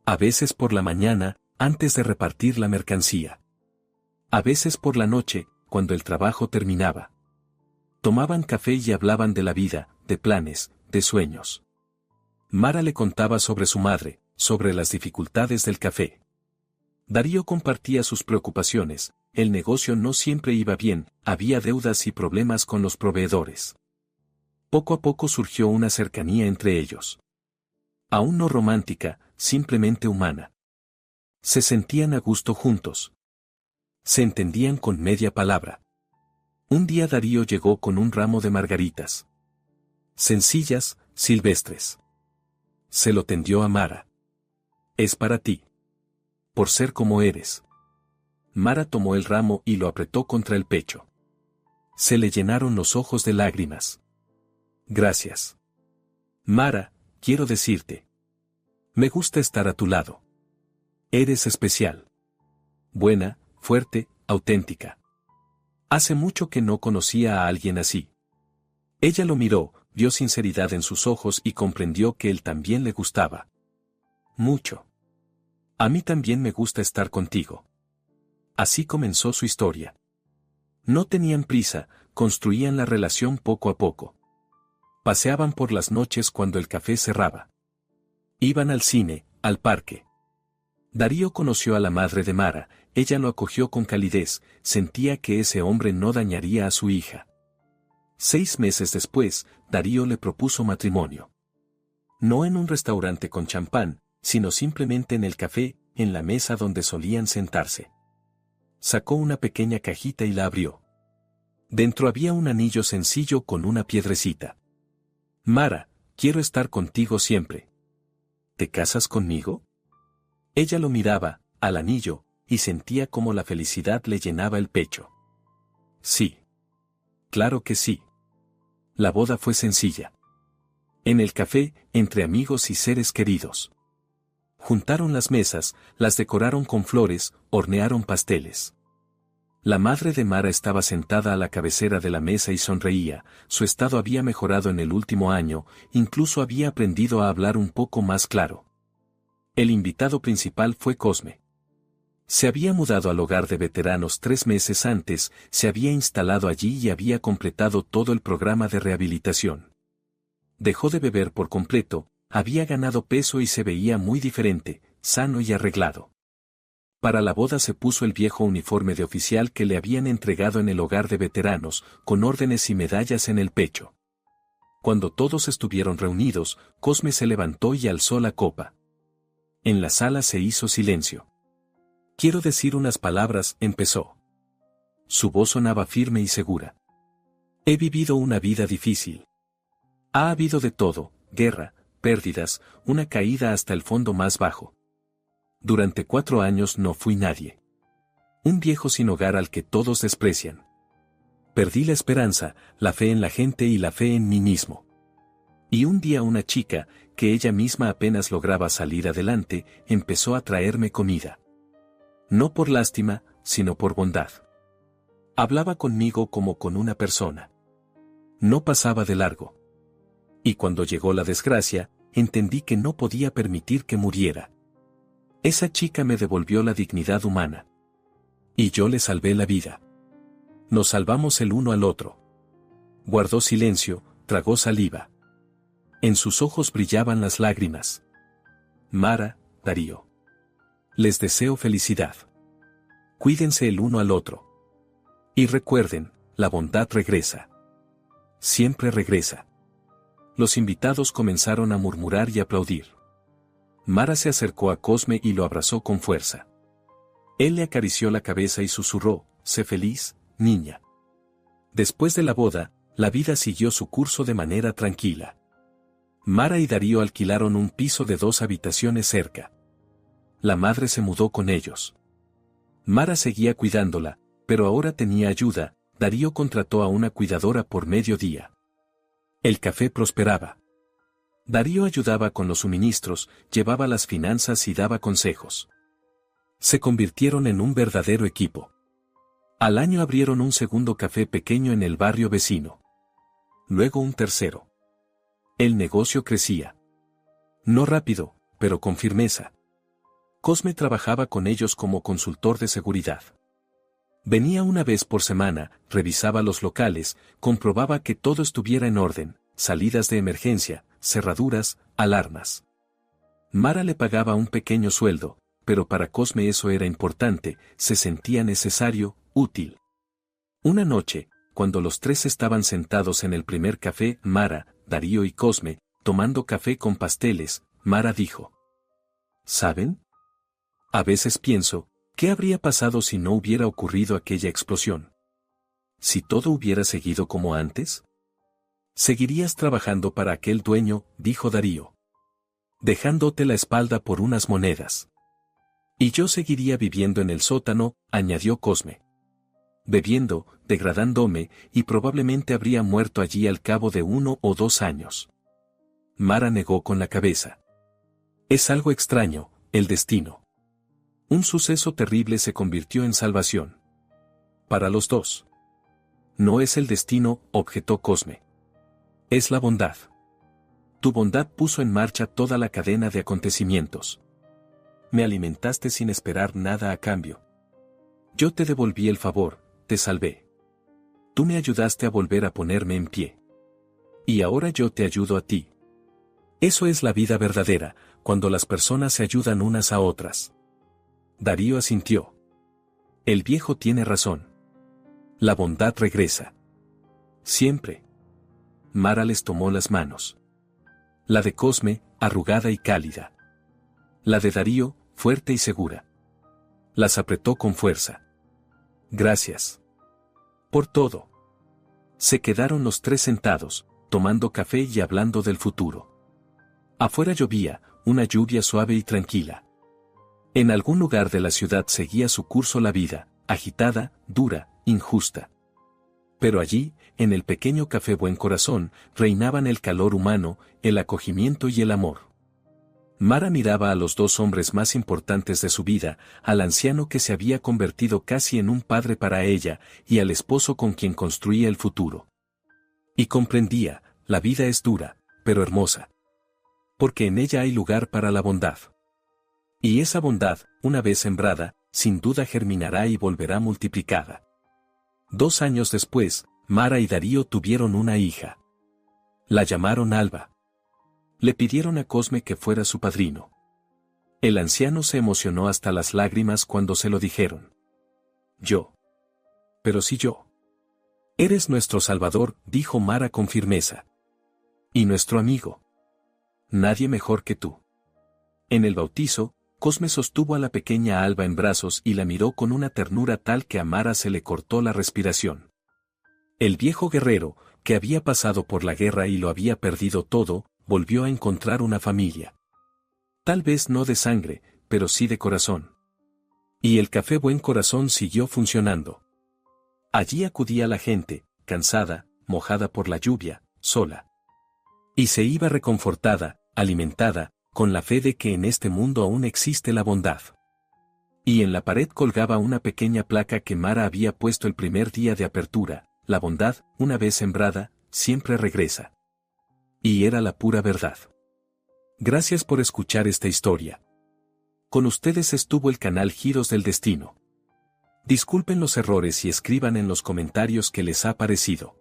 A veces por la mañana, antes de repartir la mercancía. A veces por la noche, cuando el trabajo terminaba. Tomaban café y hablaban de la vida, de planes, de sueños. Mara le contaba sobre su madre, Sobre las dificultades del café. Darío compartía sus preocupaciones, el negocio no siempre iba bien, había deudas y problemas con los proveedores. Poco a poco surgió una cercanía entre ellos. Aún no romántica, simplemente humana. Se sentían a gusto juntos. Se entendían con media palabra. Un día Darío llegó con un ramo de margaritas. Sencillas, silvestres. Se lo tendió a Mara. Es para ti. Por ser como eres. Mara tomó el ramo y lo apretó contra el pecho. Se le llenaron los ojos de lágrimas. Gracias. Mara, quiero decirte. Me gusta estar a tu lado. Eres especial. Buena, fuerte, auténtica. Hace mucho que no conocía a alguien así. Ella lo miró, vio sinceridad en sus ojos y comprendió que él también le gustaba. Mucho. A mí también me gusta estar contigo. Así comenzó su historia. No tenían prisa, construían la relación poco a poco. Paseaban por las noches cuando el café cerraba. Iban al cine, al parque. Darío conoció a la madre de Mara, ella lo acogió con calidez, sentía que ese hombre no dañaría a su hija. 6 meses después, Darío le propuso matrimonio. No en un restaurante con champán, sino simplemente en el café, en la mesa donde solían sentarse. Sacó una pequeña cajita y la abrió. Dentro había un anillo sencillo con una piedrecita. Mara, quiero estar contigo siempre. ¿Te casas conmigo? Ella lo miraba, al anillo, y sentía como la felicidad le llenaba el pecho. Sí. Claro que sí. La boda fue sencilla. En el café, entre amigos y seres queridos. Juntaron las mesas, las decoraron con flores, hornearon pasteles. La madre de Mara estaba sentada a la cabecera de la mesa y sonreía, su estado había mejorado en el último año, incluso había aprendido a hablar un poco más claro. El invitado principal fue Cosme. Se había mudado al hogar de veteranos 3 meses antes, se había instalado allí y había completado todo el programa de rehabilitación. Dejó de beber por completo, había ganado peso y se veía muy diferente, sano y arreglado. Para la boda se puso el viejo uniforme de oficial que le habían entregado en el hogar de veteranos, con órdenes y medallas en el pecho. Cuando todos estuvieron reunidos, Cosme se levantó y alzó la copa. En la sala se hizo silencio. Quiero decir unas palabras, empezó. Su voz sonaba firme y segura. He vivido una vida difícil. Ha habido de todo, guerra, pérdidas, una caída hasta el fondo más bajo. Durante 4 años no fui nadie. Un viejo sin hogar al que todos desprecian. Perdí la esperanza, la fe en la gente y la fe en mí mismo. Y un día una chica, que ella misma apenas lograba salir adelante, empezó a traerme comida. No por lástima, sino por bondad. Hablaba conmigo como con una persona. No pasaba de largo. Y cuando llegó la desgracia, entendí que no podía permitir que muriera. Esa chica me devolvió la dignidad humana. Y yo le salvé la vida. Nos salvamos el uno al otro. Guardó silencio, tragó saliva. En sus ojos brillaban las lágrimas. Mara, Darío. Les deseo felicidad. Cuídense el uno al otro. Y recuerden, la bondad regresa. Siempre regresa. Los invitados comenzaron a murmurar y aplaudir. Mara se acercó a Cosme y lo abrazó con fuerza. Él le acarició la cabeza y susurró, sé feliz, niña. Después de la boda, la vida siguió su curso de manera tranquila. Mara y Darío alquilaron un piso de 2 habitaciones cerca. La madre se mudó con ellos. Mara seguía cuidándola, pero ahora tenía ayuda, Darío contrató a una cuidadora por mediodía. El café prosperaba. Darío ayudaba con los suministros, llevaba las finanzas y daba consejos. Se convirtieron en un verdadero equipo. Al año abrieron un segundo café pequeño en el barrio vecino. Luego un tercero. El negocio crecía. No rápido, pero con firmeza. Cosme trabajaba con ellos como consultor de seguridad. Venía una vez por semana, revisaba los locales, comprobaba que todo estuviera en orden, salidas de emergencia, cerraduras, alarmas. Mara le pagaba un pequeño sueldo, pero para Cosme eso era importante, se sentía necesario, útil. Una noche, cuando los tres estaban sentados en el primer café, Mara, Darío y Cosme, tomando café con pasteles, Mara dijo: ¿Saben? A veces pienso, ¿qué habría pasado si no hubiera ocurrido aquella explosión? ¿Si todo hubiera seguido como antes? Seguirías trabajando para aquel dueño, dijo Darío. Dejándote la espalda por unas monedas. Y yo seguiría viviendo en el sótano, añadió Cosme. Bebiendo, degradándome, y probablemente habría muerto allí al cabo de 1 o 2 años. Mara negó con la cabeza. Es algo extraño, el destino. Un suceso terrible se convirtió en salvación. Para los dos. No es el destino, objetó Cosme. Es la bondad. Tu bondad puso en marcha toda la cadena de acontecimientos. Me alimentaste sin esperar nada a cambio. Yo te devolví el favor, te salvé. Tú me ayudaste a volver a ponerme en pie. Y ahora yo te ayudo a ti. Eso es la vida verdadera, cuando las personas se ayudan unas a otras. Darío asintió. El viejo tiene razón. La bondad regresa. Siempre. Mara les tomó las manos. La de Cosme, arrugada y cálida. La de Darío, fuerte y segura. Las apretó con fuerza. Gracias. Por todo. Se quedaron los tres sentados, tomando café y hablando del futuro. Afuera llovía, una lluvia suave y tranquila. En algún lugar de la ciudad seguía su curso la vida, agitada, dura, injusta. Pero allí, en el pequeño café Buen Corazón, reinaban el calor humano, el acogimiento y el amor. Mara miraba a los dos hombres más importantes de su vida, al anciano que se había convertido casi en un padre para ella, y al esposo con quien construía el futuro. Y comprendía, la vida es dura, pero hermosa. Porque en ella hay lugar para la bondad. Y esa bondad, una vez sembrada, sin duda germinará y volverá multiplicada. 2 años después, Mara y Darío tuvieron una hija. La llamaron Alba. Le pidieron a Cosme que fuera su padrino. El anciano se emocionó hasta las lágrimas cuando se lo dijeron. Yo. Pero sí yo. Eres nuestro Salvador, dijo Mara con firmeza. Y nuestro amigo. Nadie mejor que tú. En el bautizo, Cosme sostuvo a la pequeña Alba en brazos y la miró con una ternura tal que a Mara se le cortó la respiración. El viejo guerrero, que había pasado por la guerra y lo había perdido todo, volvió a encontrar una familia. Tal vez no de sangre, pero sí de corazón. Y el café Buen Corazón siguió funcionando. Allí acudía la gente, cansada, mojada por la lluvia, sola. Y se iba reconfortada, alimentada, con la fe de que en este mundo aún existe la bondad. Y en la pared colgaba una pequeña placa que Mara había puesto el primer día de apertura: la bondad, una vez sembrada, siempre regresa. Y era la pura verdad. Gracias por escuchar esta historia. Con ustedes estuvo el canal Giros del Destino. Disculpen los errores y escriban en los comentarios qué les ha parecido.